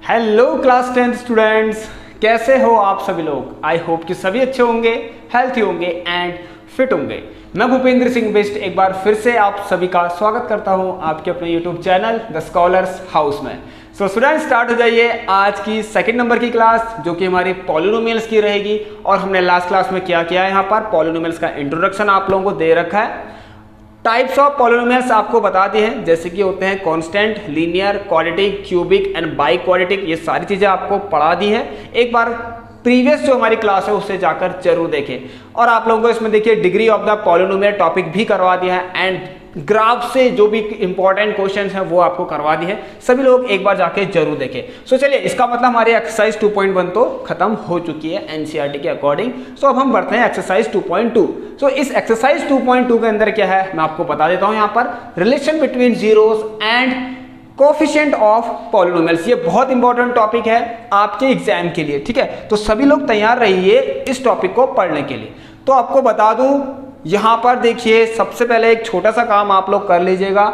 Hello class 10 students, कैसे हो आप सभी लोग। आई होप कि सभी अच्छे होंगे, हेल्थी होंगे एंड फिट होंगे। मैं भूपेंद्र सिंह बिष्ट एक बार फिर से आप सभी का स्वागत करता हूं आपके अपने YouTube channel the scholars house में। सो स्टूडेंट्स, स्टार्ट हो जाइए आज की सेकंड नंबर की क्लास, जो कि हमारी पॉलिनोमियल्स की रहेगी। और हमने लास्ट क्लास में क्या किया है, यहाँ पर पॉलिनोमियल्स का इंट्रोडक्शन आप लोगों को दे रखा है। टाइप्स ऑफ पॉलिनोमियल्स आपको बता दिए हैं, जैसे कि होते हैं constant, linear, quadratic, cubic and by quadratic. ये सारी चीजें आपको पढ़ा दी है। एक बार प्रीवियस जो हमारी क्लास है उससे जाकर जरूर देखें। और आप लोगों को इसमें देखिए degree of the polynomial topic भी करवा दिया है एंड ग्राफ से जो भी इंपॉर्टेंट क्वेश्चन है वो आपको करवा दी है। सभी लोग एक बार जाके जरूर देखें। सो चलिए, इसका मतलब हमारी एक्सरसाइज 2.1 तो खत्म हो चुकी है एनसीईआरटी के अकॉर्डिंग। सो अब हम बढ़ते हैं एक्सरसाइज 2.2। सो इस एक्सरसाइज 2.2 के अंदर क्या है मैं आपको बता देता हूं। यहाँ पर relation between zeros and coefficient of polynomials, ये बहुत इंपॉर्टेंट टॉपिक है आपके एग्जाम के लिए, ठीक है। तो सभी लोग तैयार रहिए इस टॉपिक को पढ़ने के लिए। तो आपको बता दूं, यहां पर देखिए सबसे पहले एक छोटा सा काम आप लोग कर लीजिएगा।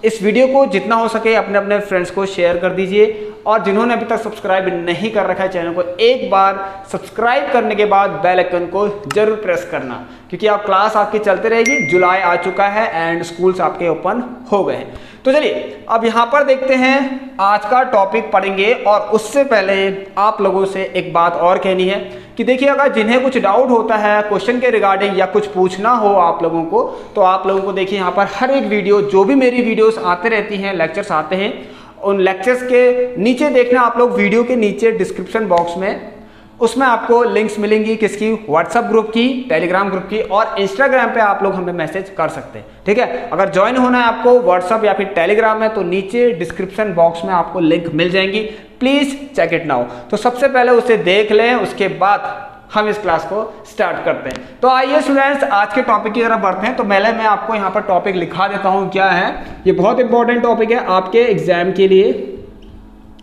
इस वीडियो को जितना हो सके अपने अपने फ्रेंड्स को शेयर कर दीजिए। और जिन्होंने अभी तक सब्सक्राइब नहीं कर रखा है चैनल को, एक बार सब्सक्राइब करने के बाद बेल आइकन को जरूर प्रेस करना, क्योंकि आप क्लास आपकी चलते रहेगी। जुलाई आ चुका है एंड स्कूल्स आपके ओपन हो गए हैं। तो चलिए अब यहाँ पर देखते हैं आज का टॉपिक पढ़ेंगे। और उससे पहले आप लोगों से एक बात और कहनी है कि देखिए, अगर जिन्हें कुछ डाउट होता है क्वेश्चन के रिगार्डिंग या कुछ पूछना हो आप लोगों को, तो आप लोगों को देखिए यहाँ पर हर एक वीडियो, जो भी मेरी वीडियोस आते रहती हैं, लेक्चर्स आते हैं, उन लेक्चर्स के नीचे देखना आप लोग, वीडियो के नीचे डिस्क्रिप्शन बॉक्स में, उसमें आपको लिंक्स मिलेंगी। किसकी? व्हाट्सएप ग्रुप की, टेलीग्राम ग्रुप की, और इंस्टाग्राम पे आप लोग हमें मैसेज कर सकते हैं, ठीक है। अगर ज्वाइन होना है आपको व्हाट्सएप या फिर टेलीग्राम में, तो नीचे डिस्क्रिप्शन बॉक्स में आपको लिंक मिल जाएंगी। Please check it now. तो सबसे पहले उसे देख लें, उसके बाद हम इस क्लास को स्टार्ट करते हैं। तो आइए स्टूडेंट्स, आज के टॉपिक की तरफ बढ़ते हैं। तो पहले मैं आपको यहाँ पर टॉपिक लिखा देता हूँ क्या है। ये बहुत इंपॉर्टेंट टॉपिक है आपके एग्जाम के लिए।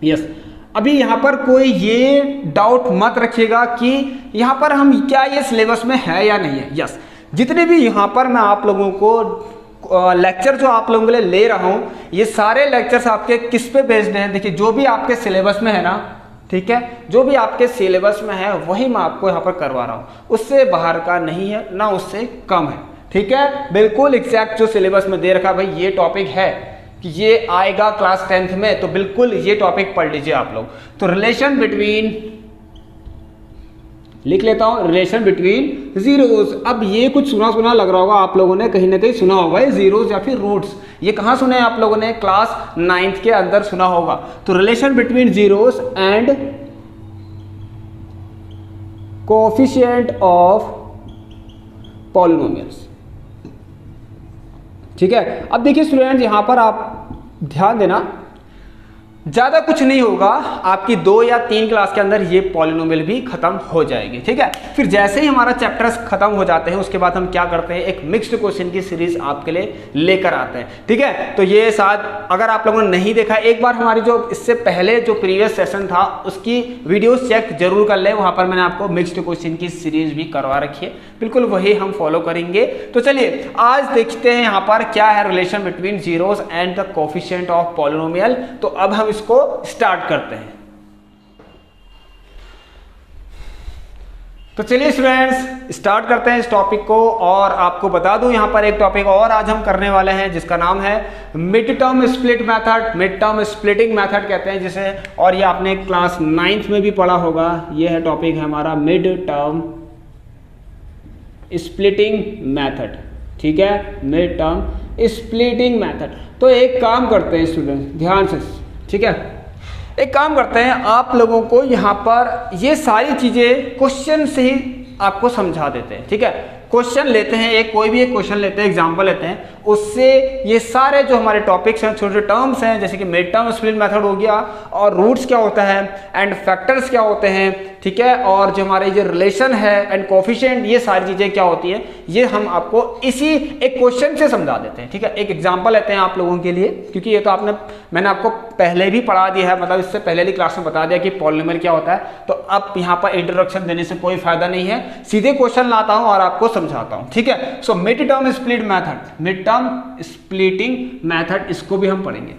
यस, अभी यहाँ पर कोई ये डाउट मत रखिएगा कि यहाँ पर हम क्या ये सिलेबस में है या नहीं है। यस, जितने भी यहाँ पर मैं आप लोगों को लेक्चर जो आप लोगों के लिए ले रहा हूँ, ये सारे लेक्चर्स आपके किस पे बेस्ड हैं। देखिए, जो भी आपके सिलेबस में है ना, ठीक है, जो भी आपके सिलेबस में है वही मैं आपको यहाँ पर करवा रहा हूँ। उससे बाहर का नहीं है, ना उससे कम है, ठीक है। बिल्कुल एग्जैक्ट जो सिलेबस में दे रखा, भाई ये टॉपिक है कि ये आएगा क्लास 10th में, तो बिल्कुल ये टॉपिक पढ़ लीजिए आप लोग। तो रिलेशन बिटवीन, लिख लेता हूं, रिलेशन बिटवीन जीरोस। अब ये कुछ सुना सुना लग रहा होगा आप लोगों ने, कहीं ना कहीं सुना होगा ये जीरोस या फिर रूट्स। ये कहाँ सुने हैं आप लोगों ने? क्लास 9th के अंदर सुना होगा। तो relation between zeros and coefficient of polynomials, ठीक है। अब देखिए स्टूडेंट, यहां पर आप ध्यान देना, ज्यादा कुछ नहीं होगा, आपकी 2 या 3 क्लास के अंदर ये पॉलिनोमियल भी खत्म हो जाएगी, ठीक है। फिर जैसे ही हमारा चैप्टर्स खत्म हो जाते हैं, उसके बाद हम क्या करते हैं, एक मिक्स्ड क्वेश्चन की सीरीज आपके लिए लेकर आते हैं, ठीक है। तो ये शायद अगर आप लोगों ने नहीं देखा, एक बार हमारी जो इससे पहले जो प्रीवियस सेशन था उसकी वीडियोस चेक जरूर कर ले। वहां पर मैंने आपको मिक्स्ड क्वेश्चन की सीरीज भी करवा रखी है, बिल्कुल वही हम फॉलो करेंगे। तो चलिए आज देखते हैं यहाँ पर क्या है relation between zeros and the coefficient of polynomial. तो अब हम इसको स्टार्ट करते हैं। तो चलिए स्टूडेंट्स, स्टार्ट करते हैं इस टॉपिक को। और आपको बता दूं, यहां पर एक टॉपिक और आज हम करने वाले हैं, जिसका नाम है mid term split method. Mid term splitting method कहते हैं जिसे, और ये आपने क्लास 9th में भी पढ़ा होगा। ये है टॉपिक है हमारा मिड टर्म स्प्लिटिंग मेथड, ठीक है, मिड टर्म स्प्लिटिंग मेथड। तो एक काम करते हैं स्टूडेंट, ध्यान से, ठीक है, एक काम करते हैं, आप लोगों को यहाँ पर ये सारी चीजें क्वेश्चन से ही आपको समझा देते हैं, ठीक है। क्वेश्चन लेते हैं, एक कोई भी एक क्वेश्चन लेते हैं, एग्जांपल लेते हैं, उससे ये सारे जो हमारे टॉपिक्स हैं, छोटे छोटे टर्म्स हैं, जैसे कि मिड टर्म स्प्लिट मेथड हो गया, और रूट्स क्या होता है एंड फैक्टर्स क्या होते हैं, ठीक है, और जो हमारे ये रिलेशन है एंड कोएफिशिएंट, ये सारी चीजें क्या होती हैं, ये हम आपको इसी एक क्वेश्चन से समझा देते हैं, ठीक है। एक एग्जांपल लेते हैं आप लोगों के लिए, क्योंकि ये तो मैंने आपको पहले भी पढ़ा दिया है, मतलब इससे पहले की क्लास में बता दिया कि पॉलिनोमियल क्या होता है। तो अब यहाँ पर इंट्रोडक्शन देने से कोई फायदा नहीं है, सीधे क्वेश्चन लाता हूँ और आपको समझाता हूँ, ठीक है। So mid term split method, mid term splitting method, इसको भी हम पढ़ेंगे।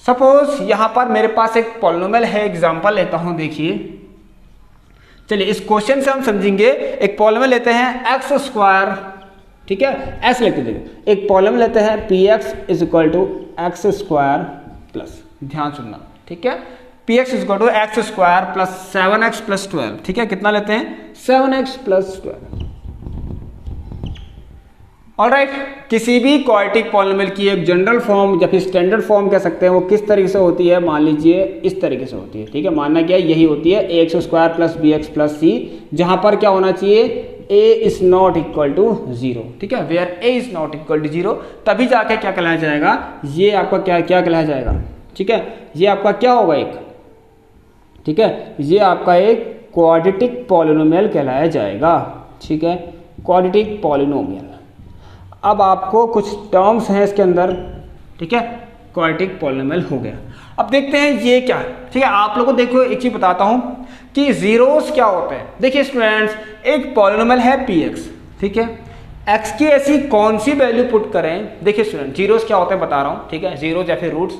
सपोज यहां पर मेरे पास एक पॉलिनोमियल है, एग्जांपल लेता हूं, देखिए चलिए इस क्वेश्चन से हम समझेंगे। एक पॉलिनोमियल लेते हैं एक्स स्क्वायर, ठीक है, ऐसे लेते हैं, एक पॉलिनोमियल लेते हैं P X is equal to X square plus, ध्यान सुनना, ठीक है, P X is equal to X square plus 7x plus 12, ठीक है, कितना लेते हैं 7x प्लस 12। ऑलराइट, किसी भी क्वाड्रेटिक पॉलिनोमियल की एक जनरल फॉर्म या फिर स्टैंडर्ड फॉर्म कह सकते हैं, वो किस तरीके से होती है, मान लीजिए इस तरीके से होती है, ठीक है, मानना क्या यही होती है a x square plus b x plus c, जहां पर क्या होना चाहिए a is not equal to 0, ठीक है, where a is not equal to 0, तभी जाके क्या कहलाया जाएगा, ये आपका क्या क्या कहलाया जाएगा, ठीक है, ये आपका क्या होगा एक, ठीक है, ये आपका एक क्वाड्रेटिक पॉलिनोमियल कहलाया जाएगा, ठीक है, क्वाड्रेटिक पॉलिनोमियल। अब आपको कुछ टर्म्स हैं इसके अंदर, ठीक है, क्वाड्रेटिक पॉलिनोमियल हो गया। अब देखते हैं ये क्या है, ठीक है, आप लोगों को देखो एक चीज बताता हूं कि जीरोस क्या होते हैं। देखिए स्टूडेंट्स, एक पॉलिनोमियल है पी एक्स, ठीक है, एक्स की ऐसी कौन सी वैल्यू पुट करें, देखिए स्टूडेंट जीरोस क्या होते हैं बता रहा हूं, ठीक है, जीरोस या फिर रूट्स,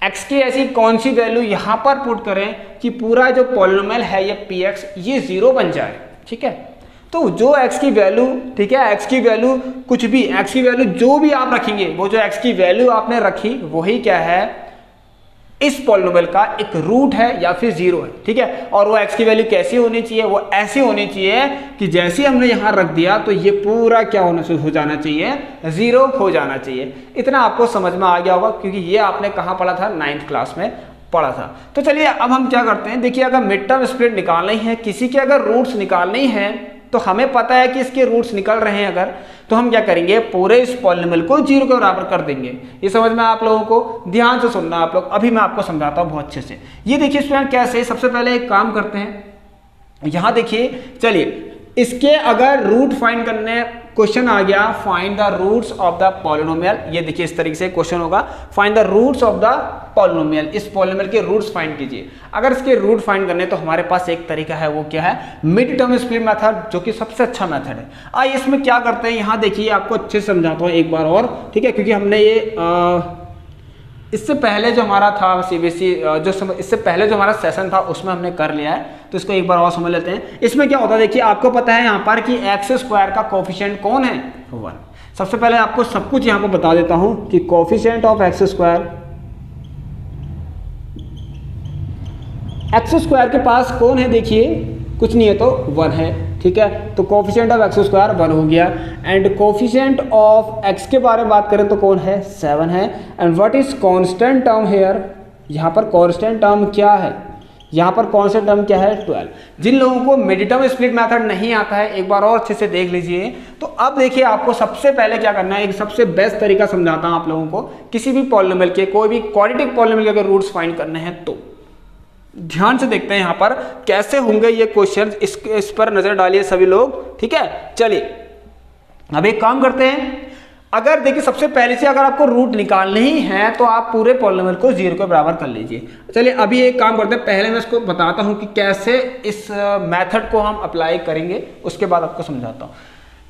एक्स की ऐसी कौन सी वैल्यू यहां पर पुट करें कि पूरा जो पॉलिनोमियल है ये पी एक्स ये 0 बन जाए, ठीक है। तो जो x की वैल्यू, ठीक है, x की वैल्यू कुछ भी, x की वैल्यू जो भी आप रखेंगे, वो जो x की वैल्यू आपने रखी वही क्या है, इस पॉलिनोमियल का एक रूट है या फिर 0 है, ठीक है। और वो x की वैल्यू कैसी होनी चाहिए, वो ऐसी होनी चाहिए कि जैसे हमने यहां रख दिया तो ये पूरा क्या होना हो जाना चाहिए, 0 हो जाना चाहिए। इतना आपको समझ में आ गया होगा क्योंकि ये आपने कहां पढ़ा था, 9th क्लास में पढ़ा था। तो चलिए अब हम क्या करते हैं, देखिए अगर मिड टर्म स्प्लिट निकालनी है, किसी के अगर रूट्स निकालनी है, तो हमें पता है कि इसके रूट्स निकल रहे हैं अगर, तो हम क्या करेंगे, पूरे इस पॉलिनोमियल को 0 के बराबर कर देंगे। ये समझ में आप लोगों को, ध्यान से सुनना आप लोग, अभी मैं आपको समझाता हूं बहुत अच्छे से। ये देखिए स्टूडेंट कैसे, सबसे पहले एक काम करते हैं, यहां देखिए, चलिए इसके अगर रूट फाइंड करने, क्वेश्चन आ गया find the roots of the polynomial, ये देखिए इस तरीके से क्वेश्चन होगा, find the roots of the polynomial, इस पॉलिनोमियल के रूट्स फाइंड कीजिए। अगर इसके रूट फाइंड करने तो हमारे पास एक तरीका है, वो क्या है, मिड टर्म स्प्लिट मेथड, जो कि सबसे अच्छा मेथड है। आइए इसमें क्या करते हैं, यहां देखिए आपको अच्छे से समझाता हूं एक बार और, ठीक है, क्योंकि हमने ये इससे पहले जो हमारा था सीबीएसई इससे पहले जो हमारा सेशन था उसमें हमने कर लिया है, तो इसको एक बार और समझ लेते हैं। इसमें क्या होता है, देखिए आपको पता है यहाँ पर कि एक्स स्क्वायर का कोफिशिएंट कौन है, 1। सबसे पहले आपको सब कुछ यहाँ पर बता देता हूं कि कोफिशिएंट ऑफ एक्स स्क्वायर के पास कौन है, देखिए कुछ नहीं है तो 1 है, ठीक है, तो कोफिशिएंट ऑफ एक्स स्क्वायर 1 हो गया। एंड कोफिशिएंट ऑफ एक्स के बारे में बात करें तो कौन है, 7 है। And what is constant term here, यहाँ पर कांस्टेंट टर्म क्या है, यहाँ पर कांस्टेंट टर्म क्या है, 12। जिन लोगों को मिड टर्म स्प्लिट मेथड नहीं आता है एक बार और अच्छे से देख लीजिए। तो अब देखिए आपको सबसे पहले क्या करना है, एक सबसे बेस्ट तरीका समझाता हूं आप लोगों को, किसी भी पॉलिनोमियल के, कोई भी क्वाड्रेटिक पॉलिनोमियल के अगर रूट्स फाइंड करने हैं तो ध्यान से देखते हैं यहां पर कैसे होंगे ये क्वेश्चन, इस पर नजर डालिए सभी लोग, ठीक है। चलिए अब एक काम करते हैं, अगर देखिए सबसे पहले से अगर आपको रूट निकालने ही है तो आप पूरे पॉलिनोमियल को 0 के बराबर कर लीजिए। चलिए अभी एक काम करते हैं, पहले मैं इसको बताता हूं कि कैसे इस मेथड को हम अप्लाई करेंगे, उसके बाद आपको समझाता हूं।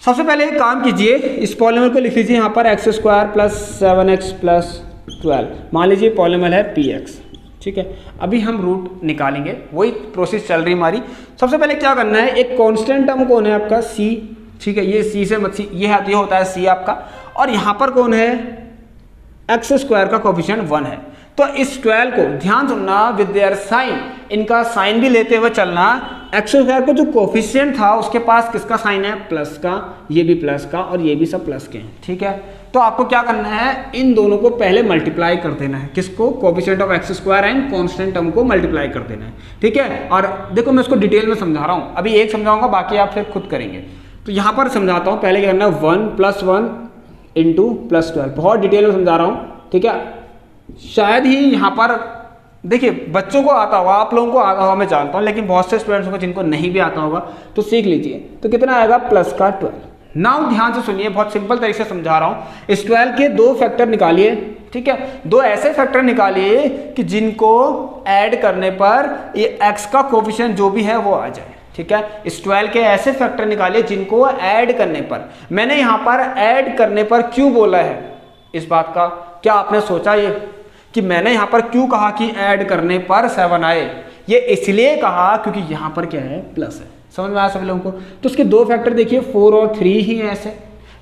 सबसे पहले एक काम कीजिए, इस पॉलिनोमियल को लिख लीजिए यहाँ पर x square plus 7x plus 12, मान लीजिए पॉलिनोमियल है पी एक्स, ठीक है। अभी हम रूट निकालेंगे, वही प्रोसेस चल रही हमारी। सबसे पहले क्या करना है, एक कांस्टेंट टर्म कौन है आपका, c, ठीक है, ये c से मत, ये होता है c आपका, और यहां पर कौन है, एक्स स्क्वायर का कोफिशिएंट 1 है। तो इस 12 को ध्यान सुनना, विद देयर साइन, इनका साइन भी लेते हुए चलना। एक्स स्क्वायर को जो कोफिशिएंट था उसके पास किसका साइन है, प्लस का, ये भी प्लस का और ये भी सब प्लस के हैं, ठीक है। तो आपको क्या करना है, इन दोनों को पहले मल्टीप्लाई कर देना है, किसको, coefficient of x square and constant term को मल्टीप्लाई कर देना है, ठीक है। और देखो मैं इसको डिटेल में समझा रहा हूं, अभी एक समझाऊंगा, बाकी आप फिर खुद करेंगे। तो यहां पर समझाता हूं, पहले क्या करना है, 1 + 1 इंटू प्लस 12, बहुत डिटेल में समझा रहा हूं, ठीक है। शायद ही यहाँ पर देखिए बच्चों को आता होगा, आप लोगों को आता होगा मैं जानता हूँ, लेकिन बहुत से स्टूडेंट्स को जिनको नहीं भी आता होगा तो सीख लीजिए। तो कितना आएगा, प्लस का 12। नाउ ध्यान से सुनिए, बहुत सिंपल तरीके से समझा रहा हूँ। इस 12 के 2 फैक्टर निकालिए, ठीक है, 2 ऐसे फैक्टर निकालिए कि जिनको ऐड करने पर ये x का कोफिशिएंट जो भी है वो आ जाए, ठीक है। इस 12 के ऐसे फैक्टर निकालिए जिनको ऐड करने पर, मैंने यहाँ पर ऐड करने पर क्यों बोला है, इस बात का क्या आपने सोचा ये कि मैंने यहाँ पर क्यों कहा कि ऐड करने पर 7 आए, ये इसलिए कहा क्योंकि यहाँ पर क्या है, प्लस है। समझ में आया सभी लोगों को? तो उसके दो फैक्टर देखिए 4 और 3 ही हैं ऐसे,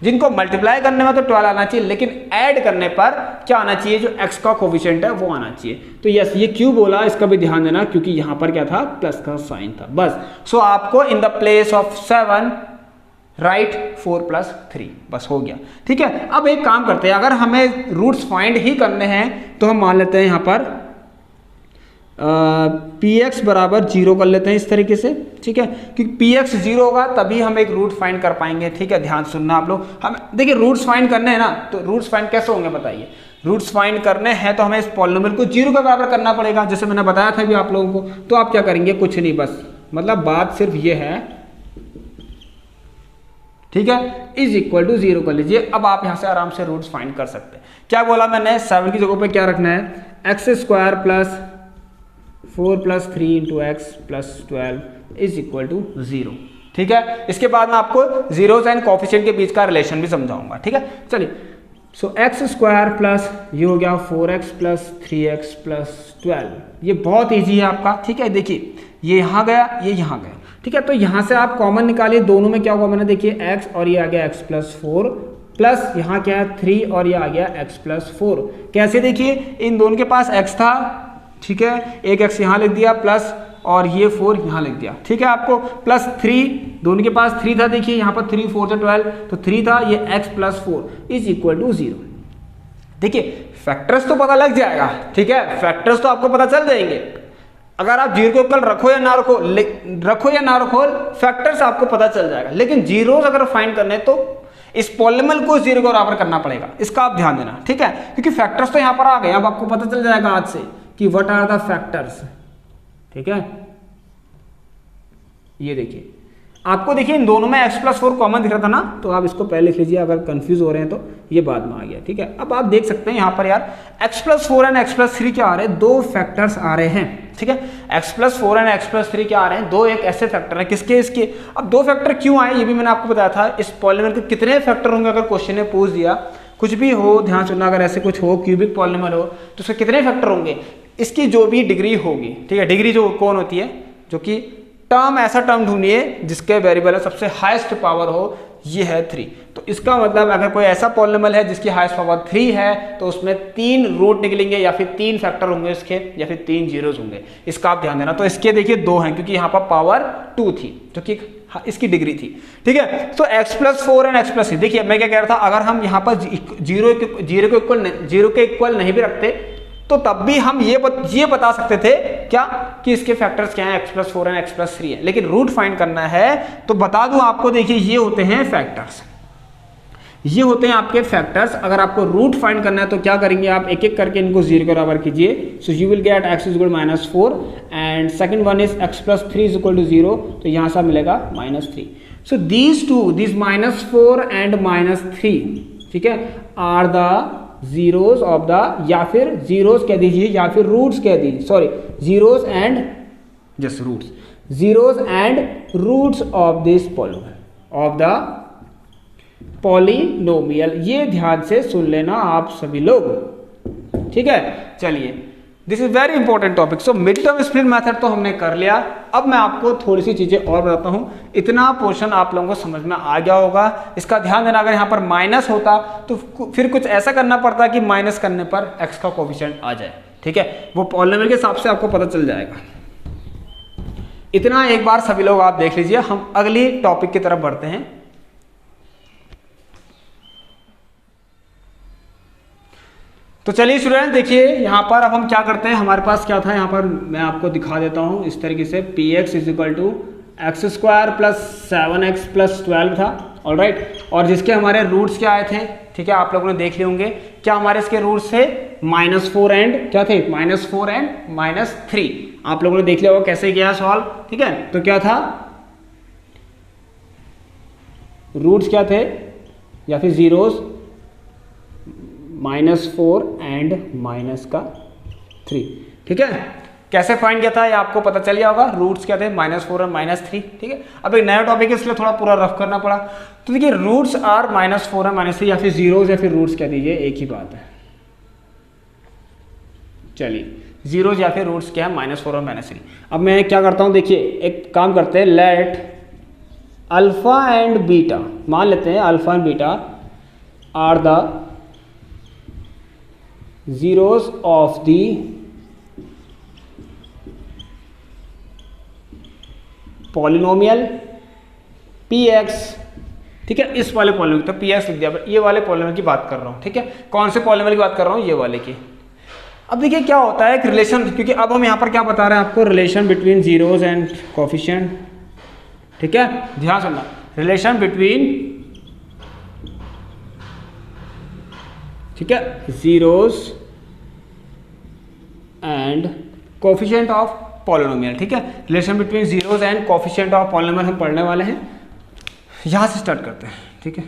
जिनको मल्टीप्लाई करने में तो 12 आना चाहिए, लेकिन ऐड करने पर क्या आना चाहिए, जो x का कोफिशिएंट है वो आना चाहिए। तो यस, ये क्यों बोला इसका भी ध्यान देना, क्योंकि यहाँ पर क्या था, प्लस का साइन था बस। सो आपको in the place of 7 right 4 + 3, बस हो गया। ठीक है, अब एक काम करते हैं, अगर हमें रूट्स फाइंड ही करने हैं तो हम मान लेते हैं यहाँ पर px बराबर 0 कर लेते हैं इस तरीके से। ठीक है, क्योंकि px 0 होगा तभी हम एक रूट फाइंड कर पाएंगे। ठीक है, ध्यान सुनना आप लोग। हम देखिए रूट्स फाइंड करने हैं ना, तो रूट्स फाइंड कैसे होंगे बताइए। रूट्स फाइंड करने हैं तो हमें इस पॉलिनोमियल को 0 के बराबर करना पड़ेगा, जैसे मैंने बताया था भी आप लोगों को। तो आप क्या करेंगे, कुछ नहीं, बस मतलब बात सिर्फ ये है। ठीक है, = 0 कर लीजिए। अब आप यहाँ से आराम से रूट्स फाइंड कर सकते हैं। क्या बोला मैंने, 7 की जगह पे क्या रखना है, x² + 4 + 3 × x + 12 = 0। ठीक है, इसके बाद मैं आपको जीरोस एंड कोफिशिएंट के बीच का रिलेशन भी समझाऊंगा। ठीक है, चलिए। सो x² प्लस ये हो गया 4x + 3x + 12, ये बहुत ईजी है आपका। ठीक है, देखिए ये यहाँ गया, ये यहाँ गया। ठीक है, तो यहाँ से आप कॉमन निकालिए, दोनों में क्या कॉमन है, देखिए x और ये आ गया x + 4 प्लस यहाँ क्या है 3 और ये आ गया x + 4। कैसे, देखिए इन दोनों के पास x था, ठीक है, एक x यहाँ लिख दिया प्लस और ये 4 यहाँ लिख दिया। ठीक है, आपको प्लस 3, दोनों के पास 3 था, देखिए यहाँ पर 3 4 से 12, तो 3 था, ये x + 4 = 0। देखिए फैक्टर्स तो पता लग जाएगा। ठीक है, फैक्टर्स तो आपको पता चल जाएंगे, अगर आप 0 के इक्वल रखो या ना रखो, फैक्टर्स आपको पता चल जाएगा। लेकिन जीरोस अगर फाइंड करने तो इस पॉलिनोमियल को 0 के बराबर करना पड़ेगा, इसका आप ध्यान देना। ठीक है, क्योंकि फैक्टर्स तो यहाँ पर आ गए, अब आपको पता चल जाएगा आज से कि व्हाट आर द फैक्टर्स। ठीक है, ये देखिए आपको, देखिए इन दोनों में x + 4 कॉमन दिख रहा था ना, तो आप इसको पहले लिख लीजिए, अगर कंफ्यूज हो रहे हैं तो ये बाद में आ गया। ठीक है, अब आप देख सकते हैं यहाँ पर यार x + 4 एंड x + 3 क्या आ रहे हैं, दो फैक्टर्स आ रहे हैं। ठीक है, x + 4 एंड x + 3 क्या आ रहे हैं, दो एक ऐसे फैक्टर है, किसके, इसके। अब दो फैक्टर क्यों आए ये भी मैंने आपको बताया था। इस पॉलिनोमियल के कितने फैक्टर होंगे, अगर क्वेश्चन ने पूछ दिया, कुछ भी हो, ध्यान सुनना, अगर ऐसे कुछ हो, क्यूबिक पॉलिनोमियल हो, तो उसके कितने फैक्टर होंगे, इसकी जो भी डिग्री होगी। ठीक है, डिग्री जो कौन होती है, जो कि टर्म, ऐसा टर्म ढूंढिए जिसके वेरिएबल सबसे हाईएस्ट पावर हो, ये है 3। तो इसका मतलब अगर कोई ऐसा पॉलिनोमियल है जिसकी हाईएस्ट पावर 3 है, तो उसमें 3 रूट निकलेंगे, या फिर 3 फैक्टर होंगे इसके, या फिर 3 जीरोस होंगे। इसका आप ध्यान देना। तो इसके देखिए 2 हैं, क्योंकि यहाँ पर पावर 2 थी, जो कि इसकी डिग्री थी। ठीक है, तो x + 4 एंड x + 3, देखिए मैं क्या कह रहा था, अगर हम यहाँ पर 0 के इक्वल नहीं भी रखते, तो तब भी हम ये बता सकते थे क्या, कि इसके फैक्टर्स क्या हैं, x + 4 एंड x + 3 है। लेकिन रूट फाइंड करना है तो बता दूं आपको, देखिए ये होते हैं फैक्टर्स, ये होते हैं आपके फैक्टर्स। अगर आपको रूट फाइंड करना है तो क्या करेंगे आप, एक एक करके इनको 0 के बराबर कीजिए। So you will get x = -4 and second one is x + 3 = 0, तो यहाँ से मिलेगा -3। सो दीज -4 एंड -3, ठीक है, are the zeros of the, या फिर जीरोस कह दीजिए, या फिर रूट्स कह दीजिए, sorry, zeros and just roots, zeros and roots of this polynomial, of the polynomial. ये ध्यान से सुन लेना आप सभी लोग। ठीक है, चलिए, this is very important topic. So mid term split method तो हमने कर लिया। अब मैं आपको थोड़ी सी चीजें और बताता हूं। इतना पोर्शन आप लोगों को समझ में आ गया होगा, इसका ध्यान देना। अगर यहाँ पर माइनस होता तो फिर कुछ ऐसा करना पड़ता कि माइनस करने पर x का कोफिशिएंट आ जाए। ठीक है, वो पॉलिनोमियल के हिसाब से आपको पता चल जाएगा। इतना एक बार सभी लोग आप देख लीजिए। हम अगली टॉपिक की तरफ बढ़ते हैं। तो चलिए स्टूडेंट, देखिए यहाँ पर अब हम क्या करते हैं, हमारे पास क्या था यहाँ पर, मैं आपको दिखा देता हूँ इस तरीके से। px = x² + 7x + 12 था, ऑलराइट। और जिसके हमारे रूट्स क्या आए थे, ठीक है, आप लोगों ने देख लिए होंगे। क्या हमारे इसके रूट्स थे, -4 एंड क्या थे, -4 एंड -3। आप लोगों ने देख लिया होगा कैसे किया सॉल्व। ठीक है, तो क्या था, रूट्स क्या थे, या फिर जीरोस, -4 एंड -3। ठीक है, कैसे फाइंड किया था ये आपको पता चल गया होगा। रूट्स क्या थे, -4 और -3। ठीक है, अब एक नया टॉपिक है इसलिए थोड़ा पूरा रफ करना पड़ा। तो देखिए रूट्स आर -4 और -3, या फिर जीरोस या फिर रूट्स कह दीजिए, एक ही बात है। चलिए जीरोज या फिर रूट्स क्या है -4 और -3। अब मैं क्या करता हूँ, देखिए एक काम करते हैं, लेट अल्फा एंड बीटा, मान लेते हैं alpha and beta are the zeros of the polynomial P X. ठीक है, इस वाले पॉलिनोमियल, तो पी एक्स लिख दिया, ये वाले पॉलिनोमियल की बात कर रहा हूँ। ठीक है, कौन से पॉलिनोमियल की बात कर रहा हूँ, ये वाले की। अब देखिए क्या होता है एक रिलेशन, क्योंकि अब हम यहाँ पर क्या बता रहे हैं आपको, relation between zeros and coefficient. ठीक है, ध्यान सुनना, रिलेशन बिटवीन, ठीक है, zeros and coefficient of polynomial. ठीक है, relation between zeros and coefficient of polynomial हम पढ़ने वाले हैं। यहां से स्टार्ट करते हैं। ठीक है,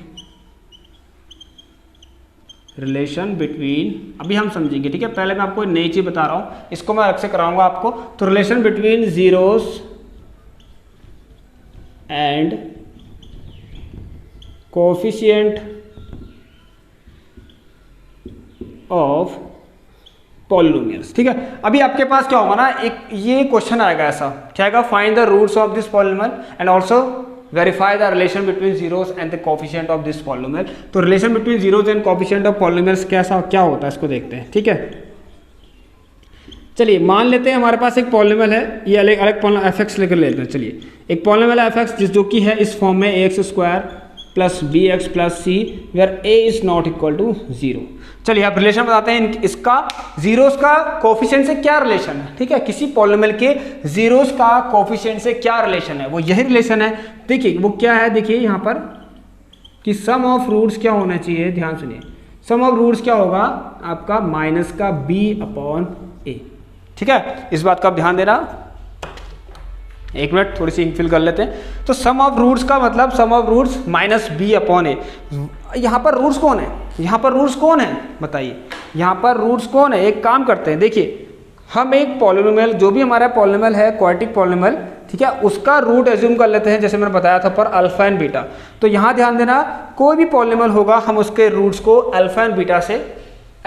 रिलेशन बिटवीन, अभी हम समझेंगे। ठीक है, पहले मैं आपको नई चीज बता रहा हूं, इसको मैं अलग से कराऊंगा आपको। तो relation between zeros and coefficient of polynomials. ठीक है, अभी आपके पास क्या होगा ना, एक ये क्वेश्चन आएगा ऐसा, क्या आएगा, find the roots of this polynomial and also verify the relation between zeros and the coefficient of this polynomial. तो relation between zeros and coefficient of polynomials कैसा क्या होता है, इसको देखते हैं। ठीक है, चलिए मान लेते हैं हमारे पास एक पॉलिनोमियल है, ये अलग अलग पॉलिनोमियल एफ एक्स लेकर लेते हैं। चलिए एक पॉलिनोमियल एफ एक्स जो कि है इस फॉर्म में ax² plus bx plus c where a is not equal to 0। चलिए आप रिलेशन बताते हैं इसका, जीरोस का कोफिशिएंट से क्या रिलेशन है। ठीक है, किसी पॉलिनोमियल के जीरोस का कोफिशिएंट से क्या रिलेशन है, वो यही रिलेशन है। देखिए वो क्या है, देखिए यहाँ पर कि सम ऑफ रूट्स क्या होना चाहिए, ध्यान सुनिए, सम ऑफ रूट्स क्या होगा आपका माइनस का b/a। ठीक है, इस बात का आप ध्यान देना। एक मिनट थोड़ी सी इंक फिल कर लेते हैं। तो सम ऑफ रूट्स का मतलब सम ऑफ रूट्स माइनस b/a। यहाँ पर रूट्स कौन है, यहाँ पर रूट्स कौन है बताइए, यहाँ पर रूट्स कौन है। एक काम करते हैं, देखिए हम एक पॉलिनोमियल, जो भी हमारा पॉलिनोमियल है क्वाड्रेटिक पॉलिनोमियल, ठीक है, उसका रूट एज्यूम कर लेते हैं, जैसे मैंने बताया था पर अल्फा एंड बीटा। तो यहाँ ध्यान देना, कोई भी पॉलिनोमियल होगा हम उसके रूट्स को अल्फा एंड बीटा से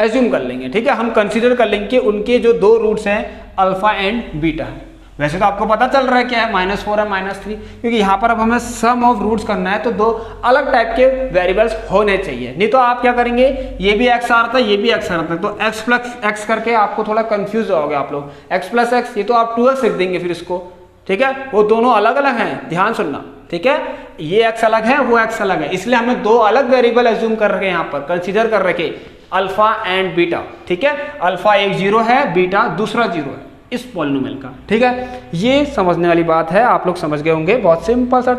एज्यूम कर लेंगे। ठीक है, हम कंसीडर कर लेंगे कि उनके जो दो रूट्स हैं अल्फा एंड बीटा है। वैसे तो आपको पता चल रहा है क्या है, -4 है -3, क्योंकि यहाँ पर अब हमें सम ऑफ रूट्स करना है तो दो अलग टाइप के वेरिएबल्स होने चाहिए, नहीं तो आप क्या करेंगे, ये भी x आ रहा था, ये भी x आ रहा था, तो x प्लस x करके आपको थोड़ा कंफ्यूज होगे आप लोग। x प्लस x, ये तो आप 2x लिख देंगे फिर इसको। ठीक है, वो दोनों अलग अलग हैं, ध्यान सुनना। ठीक है, ये x अलग है, वो x अलग है, इसलिए हमने दो अलग वेरिएबल एज्यूम कर रखे हैं, यहाँ पर कंसिडर कर रखे अल्फा एंड बीटा। ठीक है, अल्फा एक 0 है, बीटा दूसरा 0 है इस पॉलिनोमियल का। ठीक है, ये समझने वाली बात है, आप लोग समझ गए होंगे, बहुत सिंपल सा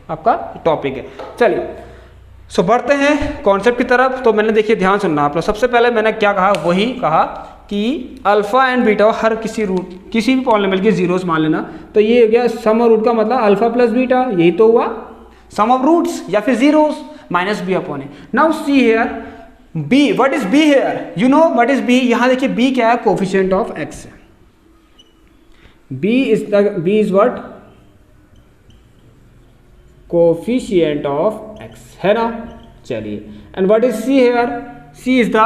आपका टॉपिक है। चलिए सो बढ़ते हैं कॉन्सेप्ट की तरफ। तो मैंने देखिए ध्यान सुनना आप लोग, सबसे पहले मैंने क्या कहा, वही कहा कि अल्फा एंड बीटा हर किसी रूट, किसी भी पॉलिनोमियल के जीरोस मान लेना। तो ये हो गया सम ऑफ रूट का मतलब अल्फा प्लस बीटा, यही तो हुआ सम ऑफ रूट्स या फिर zeros minus b/a। Now see here b, what is b here, you know what is b। यहाँ देखिए b क्या है, कोफिशिएंट ऑफ x है। b is what, coefficient of x है ना। चलिए and what is c here, c is the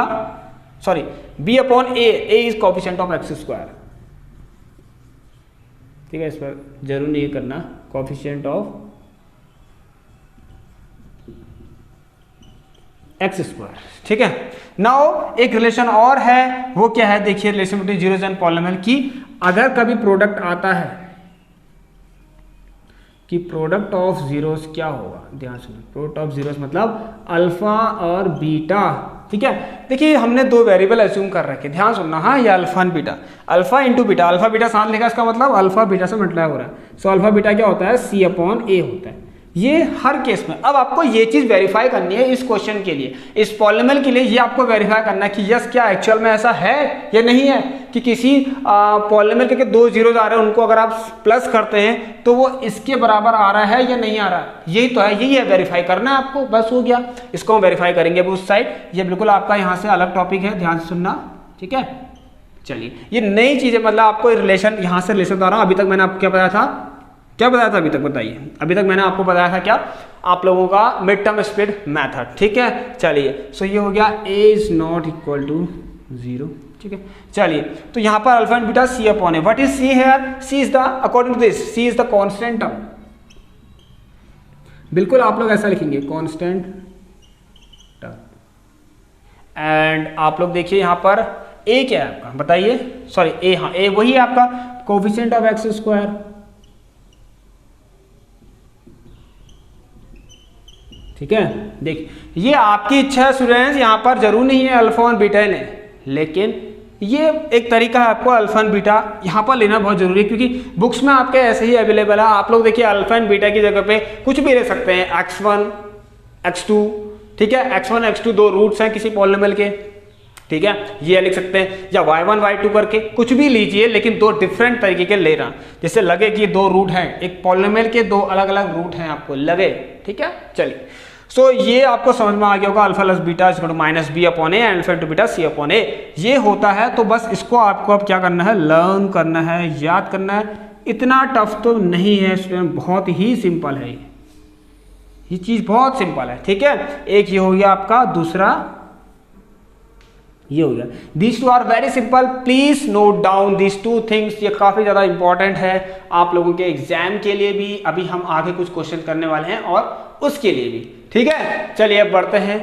sorry b/a, a is coefficient of x²। ठीक है, इस पर जरूर नहीं करना, कोफिशिएंट ऑफ x²। ठीक है, नाउ एक रिलेशन और है, वो क्या है, देखिए relation between zeros and polynomial की अगर कभी प्रोडक्ट आता है कि प्रोडक्ट ऑफ जीरोस क्या होगा, ध्यान सुनो, प्रोडक्ट ऑफ जीरोस मतलब अल्फा और बीटा। ठीक है, देखिए हमने दो वेरिएबल एज्यूम कर रखे, ध्यान सुनना, हाँ ये alpha and beta, alpha into beta, alpha beta साथ लिखा, इसका मतलब अल्फा बीटा से मल्टीप्लाई हो रहा है। सो अल्फा बीटा क्या होता है, c/a होता है। ये हर केस में अब आपको ये चीज वेरीफाई करनी है इस क्वेश्चन के लिए, इस पॉलिनोमियल के लिए, ये आपको वेरीफाई करना है कि यस क्या एक्चुअल में ऐसा है या नहीं है, कि किसी पॉलिनोमियल के दो जीरोज आ रहे हैं, उनको अगर आप प्लस करते हैं तो वो इसके बराबर आ रहा है या नहीं आ रहा है। यही तो है, यही है, वेरीफाई करना है आपको, बस हो गया। इसको हम वेरीफाई करेंगे अब उस साइड, ये बिल्कुल आपका यहाँ से अलग टॉपिक है, ध्यान से सुनना। ठीक है, चलिए ये नई चीज है, मतलब आपको रिलेशन, यहाँ से रिलेशन बता रहा हूँ। अभी तक मैंने आपको क्या बताया था, क्या बताया था अभी तक, बताइए। अभी तक मैंने आपको बताया था क्या, आप लोगों का मिड टर्म स्पीड मेथड। ठीक है, चलिए सो ये हो गया a is not equal to 0। ठीक है। चलिए, तो यहाँ पर alpha and beta C upon A, what is C here? C is the, according to this, C is the constant term. बिल्कुल आप लोग ऐसा लिखेंगे, कांस्टेंट टर्म। एंड आप लोग देखिए यहाँ पर ए क्या है आपका, बताइए, सॉरी ए, हाँ ए वही है आपका कोफिशिएंट ऑफ एक्स स्क्वायर। ठीक है, देखिए ये आपकी इच्छा है स्टूडेंट्स, यहाँ पर जरूर नहीं है अल्फा और बीटा लें, लेकिन ये एक तरीका है आपको अल्फा एंड बीटा यहाँ पर लेना बहुत जरूरी है, क्योंकि बुक्स में आपके ऐसे ही अवेलेबल है। आप लोग देखिए अल्फा एंड बीटा की जगह पे कुछ भी ले सकते हैं, x1 x2, ठीक है, x1 x2 दो रूट्स हैं किसी पॉलिनोमियल के, ठीक है, ये लिख सकते हैं, या y1 y2 करके कुछ भी लीजिए, लेकिन दो डिफरेंट तरीके के ले रहा, जिससे लगे कि दो रूट हैं, एक पॉलिनोमियल के दो अलग अलग रूट हैं आपको लगे। ठीक है, चलिए, सो ये आपको समझ में आ गया होगा, alpha plus beta is equal to minus b upon a and alpha into beta C upon a, ये होता है। तो बस इसको आपको अब क्या करना है, लर्न करना है, याद करना है। इतना टफ तो नहीं है स्टूडेंट, बहुत ही सिंपल है, ये चीज बहुत सिंपल है। ठीक है, एक ये हो गया आपका, दूसरा ये हो गया। These two are very simple, please note down these two things, ये काफी ज्यादा इंपॉर्टेंट है आप लोगों के एग्जाम के लिए भी। अभी हम आगे कुछ क्वेश्चन करने वाले हैं और उसके लिए भी। ठीक है, चलिए अब बढ़ते हैं।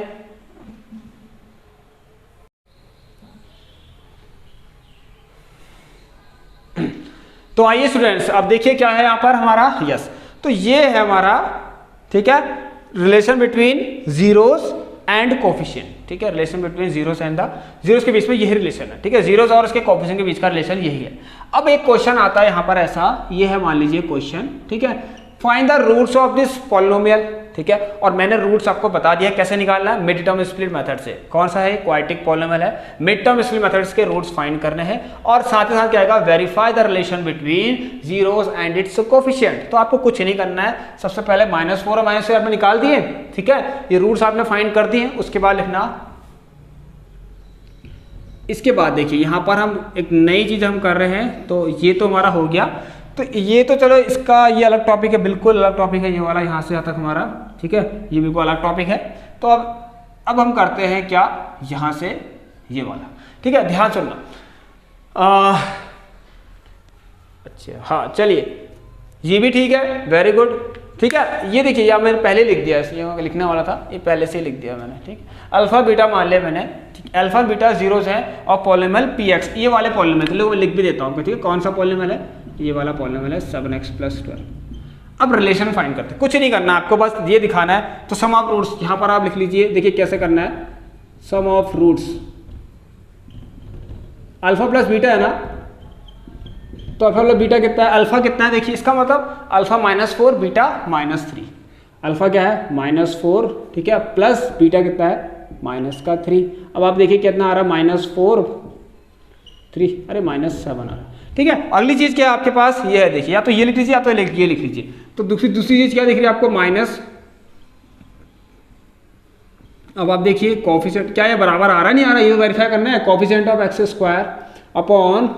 तो आइए स्टूडेंट्स, अब देखिए क्या है यहां पर हमारा, यस, तो ये है हमारा, ठीक है, relation between zeros and coefficient. ठीक है, relation between zeros and the, zeros के बीच में यही रिलेशन है। ठीक है, जीरोस और उसके कोफिशिएंट के बीच का रिलेशन यही है। अब एक क्वेश्चन आता है यहां पर ऐसा, ये है मान लीजिए क्वेश्चन, ठीक है, find the roots of this polynomial. ठीक है, और मैंने रूट्स आपको बता दिया कैसे निकालना है, मिड टर्म स्प्लिट मेथड से। कौन सा है, क्वाड्रेटिक पॉलिनोमियल है, मिड टर्म स्प्लिट मेथड्स के रूट्स फाइंड करने हैं। और साथ ही साथ क्या आएगा, verify the relation between zeros and its coefficient. तो आपको कुछ नहीं करना है, सबसे पहले -4 और -4 आपने निकाल दिए, ठीक है, ये रूट्स आपने फाइंड कर दिए। उसके बाद लिखना, इसके बाद देखिए यहाँ पर हम एक नई चीज हम कर रहे हैं, तो ये तो हमारा हो गया। तो ये तो चलो, इसका ये अलग टॉपिक है, बिल्कुल अलग टॉपिक है ये वाला, यहाँ से यहाँ तक हमारा, ठीक है, ये बिल्कुल अलग टॉपिक है। तो अब हम करते हैं क्या, यहाँ से ये वाला, ठीक है, ध्यान सुनना। अच्छा हाँ, चलिए, ये भी ठीक है, वेरी गुड। ठीक है, ये देखिए, यहाँ मैंने पहले लिख दिया, इसलिए लिखने वाला था, ये पहले से ही लिख दिया मैंने। ठीक, अल्फा बीटा मान लिया मैंने, ठीक, अल्फा बीटा जीरोस है और पॉलिनोमियल पी एक्स, ये वाले पॉलिनोमियल, चलो मैं लिख भी देता हूँ आपको। ठीक है, कौन सा पॉलिनोमियल है, ये वाला पॉलिनोमियल है 7x + 12। अब रिलेशन फाइंड करते हैं, कुछ नहीं करना आपको, बस ये दिखाना है। तो सम ऑफ रूट्स यहाँ पर आप लिख लीजिए, देखिए कैसे करना है, sum of roots, alpha plus beta है ना, तो अल्फा प्लस बीटा कितना है, अल्फा कितना है, देखिए इसका मतलब अल्फा -4 बीटा -3, अल्फा क्या है -4, ठीक है, प्लस बीटा कितना है -3। अब आप देखिए कितना आ रहा है, -4 3, अरे -7 आ रहा है। ठीक है, अगली चीज क्या है आपके पास, ये है, देखिए, या तो ये लिख लीजिए या तो ये लिख लीजिए। तो दूसरी चीज क्या दिख रही है आपको, माइनस, अब आप देखिए कोफिशिएंट क्या है, बराबर आ रहा नहीं आ रहा, ये वेरीफाई करना है, coefficient of x square upon,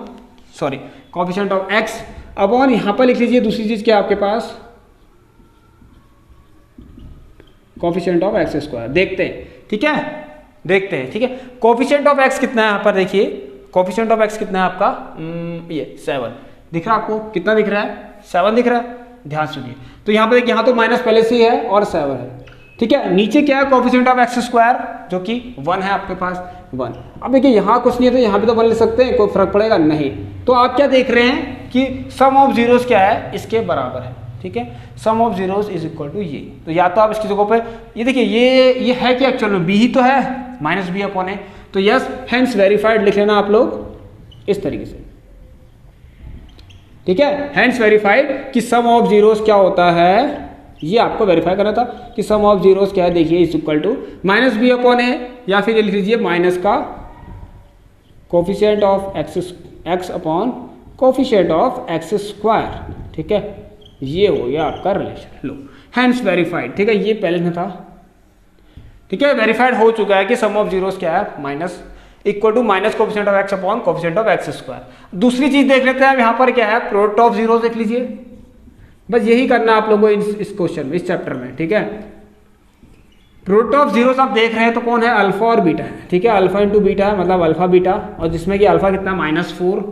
sorry, coefficient of x upon, यहां पर लिख लीजिए दूसरी चीज क्या है आपके पास, कोफिशिएंट ऑफ एक्स स्क्वायर। देखते हैं, ठीक है, देखते हैं, ठीक है, कोफिशिएंट ऑफ एक्स कितना है यहाँ पर, देखिए कोफिशिएंट ऑफ एक्स कितना है आपका, ये 7 दिख रहा है आपको, कितना दिख रहा है, 7 दिख रहा है, ध्यान सुनिए। तो यहाँ पर देखिए, यहाँ तो माइनस पहले से ही है और 7 है, ठीक है, नीचे क्या है, कोफिशिएंट ऑफ एक्स स्क्वायर जो कि 1 है आपके पास, 1। अब देखिए यहाँ कुछ नहीं है, तो यहाँ भी तो 1 ले सकते हैं, कोई फर्क पड़ेगा नहीं। तो आप क्या देख रहे हैं कि सम ऑफ जीरोस क्या है, इसके बराबर है। ठीक है, sum of zeros is equal to ये, तो या तो आप इसकी जगह पे ये देखिए, ये है कि एक्चुअल में बी ही तो है, -b अपॉन ए, तो यस, हेंस वेरीफाइड लिख लेना आप लोग इस तरीके से। ठीक है, हेंस वेरीफाइड कि सम ऑफ जीरोस क्या होता है, ये आपको वेरीफाई करना था कि सम ऑफ जीरोस क्या है, देखिए is equal to -b upon a, या फिर लिख लीजिए माइनस का coefficient of x upon coefficient of x square. ठीक है, ये हो गया आपका रिलेशन, लो, हेंस वेरीफाइड। ठीक है, ये पहले में था, ठीक है, वेरीफाइड हो चुका है कि सम ऑफ जीरोस क्या है, minus equal to minus coefficient of x upon coefficient of x square. दूसरी चीज देख लेते हैं, यहाँ पर क्या है, प्रोडक्ट ऑफ जीरोस देख लीजिए, बस यही करना है आप लोगों को इस क्वेश्चन में, इस चैप्टर में। ठीक है, रूट ऑफ जीरोस आप देख रहे हैं तो कौन है, अल्फा और बीटा है, ठीक है, अल्फा इंटू बीटा है मतलब अल्फा बीटा, और जिसमें कि अल्फा कितना -4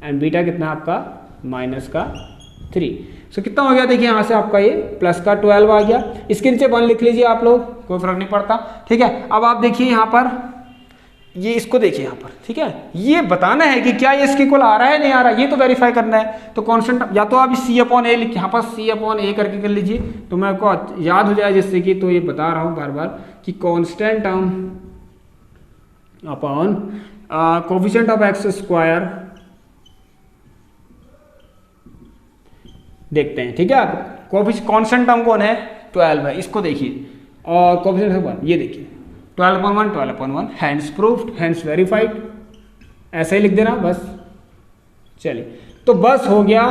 एंड बीटा कितना आपका -3। सो कितना हो गया देखिए यहाँ से आपका ये प्लस का 12 आ गया। इसके नीचे 1 लिख लीजिए आप लोग, कोई फर्क नहीं पड़ता, ठीक है। अब आप देखिए यहाँ पर ये इसको देखिए यहाँ पर, ठीक है, ये बताना है कि क्या ये इसके इक्वल आ रहा है नहीं आ रहा है, ये तो वेरीफाई करना है। तो कांस्टेंट या तो आप C/A लिख यहाँ पर C/A करके कर लीजिए तो मैं आपको याद हो जाए जिससे कि, तो ये बता रहा हूँ बार बार कि constant term upon coefficient of x square देखते हैं, ठीक है। आप कांस्टेंट टर्म कौन है, 12 है, इसको देखिए, और कोफिशिएंट 1 ये देखिए 12/1 12/1, हैंड्स प्रूफ्ड हैंड्स वेरीफाइड, ऐसे ही लिख देना बस। चलिए तो बस हो गया,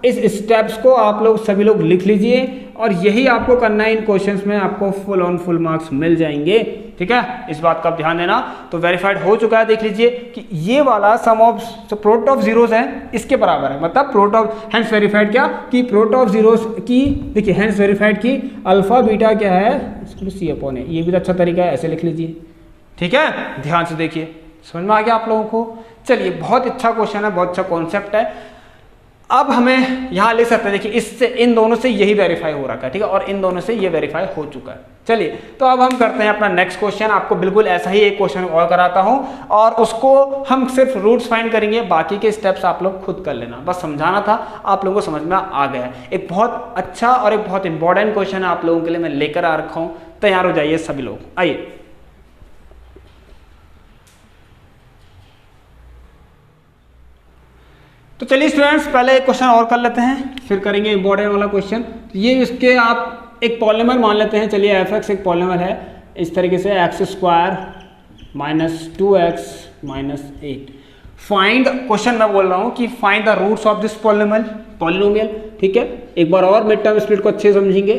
इस स्टेप्स को आप लोग सभी लोग लिख लीजिए और यही आपको करना है। इन क्वेश्चंस में आपको फुल ऑन फुल मार्क्स मिल जाएंगे, ठीक है, इस बात का आप ध्यान देना। तो वेरीफाइड हो चुका है, देख लीजिए कि ये वाला सम ऑफ प्रोडक्ट ऑफ जीरोस है इसके बराबर है, मतलब प्रोडक्ट ऑफ हैंड्स वेरीफाइड क्या कि प्रोडक्ट ऑफ जीरोस की, देखिए हैंड्स वेरीफाइड की अल्फा बीटा क्या है, इसको C/A है, ये भी अच्छा तरीका है, ऐसे लिख लीजिए, ठीक है। ध्यान से देखिए, समझ में आ गया आप लोगों को। चलिए बहुत अच्छा क्वेश्चन है, बहुत अच्छा कॉन्सेप्ट है। अब हमें यहाँ लिख सकते हैं, देखिए इससे इन दोनों से यही वेरीफाई हो रखा है, ठीक है, और इन दोनों से ये वेरीफाई हो चुका है। चलिए तो अब हम करते हैं अपना नेक्स्ट क्वेश्चन। आपको बिल्कुल ऐसा ही एक क्वेश्चन और कराता हूं और उसको हम सिर्फ रूट्स फाइंड करेंगे, बाकी के स्टेप्स आप लोग खुद कर लेना, बस समझाना था, आप लोगों को समझ में आ गया है। एक बहुत अच्छा और एक बहुत इंपॉर्टेंट क्वेश्चन है आप लोगों के लिए, मैं लेकर आ रखा हूं, तैयार हो जाइए सभी लोग, आइए। तो चलिए स्टूडेंट्स पहले एक क्वेश्चन और कर लेते हैं, फिर करेंगे इंपॉर्टेंट वाला क्वेश्चन। तो ये इसके आप एक पॉलीमर मान लेते हैं, चलिए f(x) एक पॉलीमर है इस तरीके से, x² - 2x - 8। फाइंड, क्वेश्चन मैं बोल रहा हूँ कि find the roots of this polynomial, ठीक है। एक बार और मिड टर्म स्प्लिट को अच्छे से समझेंगे।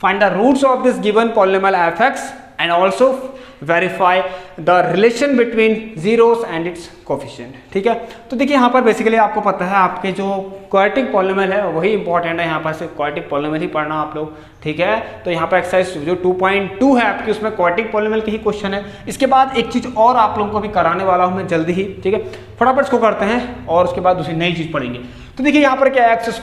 Find the roots of this given polynomial f(x) and also verify the relation between zeros and its coefficient, ठीक है। तो देखिए यहाँ पर बेसिकली आपको पता है आपके जो क्वाड्रेटिक पॉलिनोमियल है वही इंपॉर्टेंट है, यहाँ पर सिर्फ क्वाड्रेटिक पॉलिनोमियल ही पढ़ना आप लोग, ठीक है। तो यहाँ पर एक्सरसाइज जो 2.2 है आपकी, उसमें क्वाड्रेटिक पॉलिनोमियल के ही क्वेश्चन है। इसके बाद एक चीज़ और आप लोगों को भी कराने वाला हूँ मैं जल्दी ही, ठीक है, फटाफट इसको करते हैं और उसके बाद दूसरी नई चीज़ पढ़ेंगे। तो देखिए यहाँ पर क्या है, x² -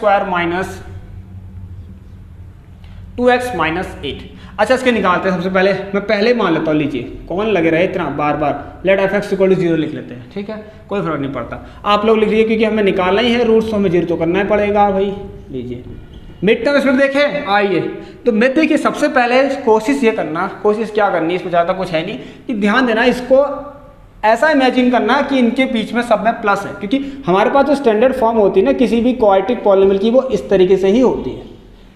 2x - 8। अच्छा इसके निकालते हैं, सबसे पहले मैं पहले मान लेता हूँ, लीजिए कौन लगे रहे इतना बार बार, लेट f(x) = 0 लिख लेते हैं, ठीक है, कोई फर्क नहीं पड़ता, आप लोग लिख लीजिए क्योंकि हमें निकालना ही है रूट्स, तो हमें 0 तो करना ही पड़ेगा भाई। लीजिए मिड टर्म इसमें देखें, आइए तो मैं देखिए सबसे पहले कोशिश ये करना, कोशिश क्या करनी है, इसमें ज़्यादा कुछ है नहीं, कि ध्यान देना, इसको ऐसा इमेजिन करना कि इनके बीच में सब में प्लस है, क्योंकि हमारे पास जो स्टैंडर्ड फॉर्म होती है ना किसी भी क्वाड्रेटिक पॉलिनोमियल की, वो इस तरीके से ही होती है।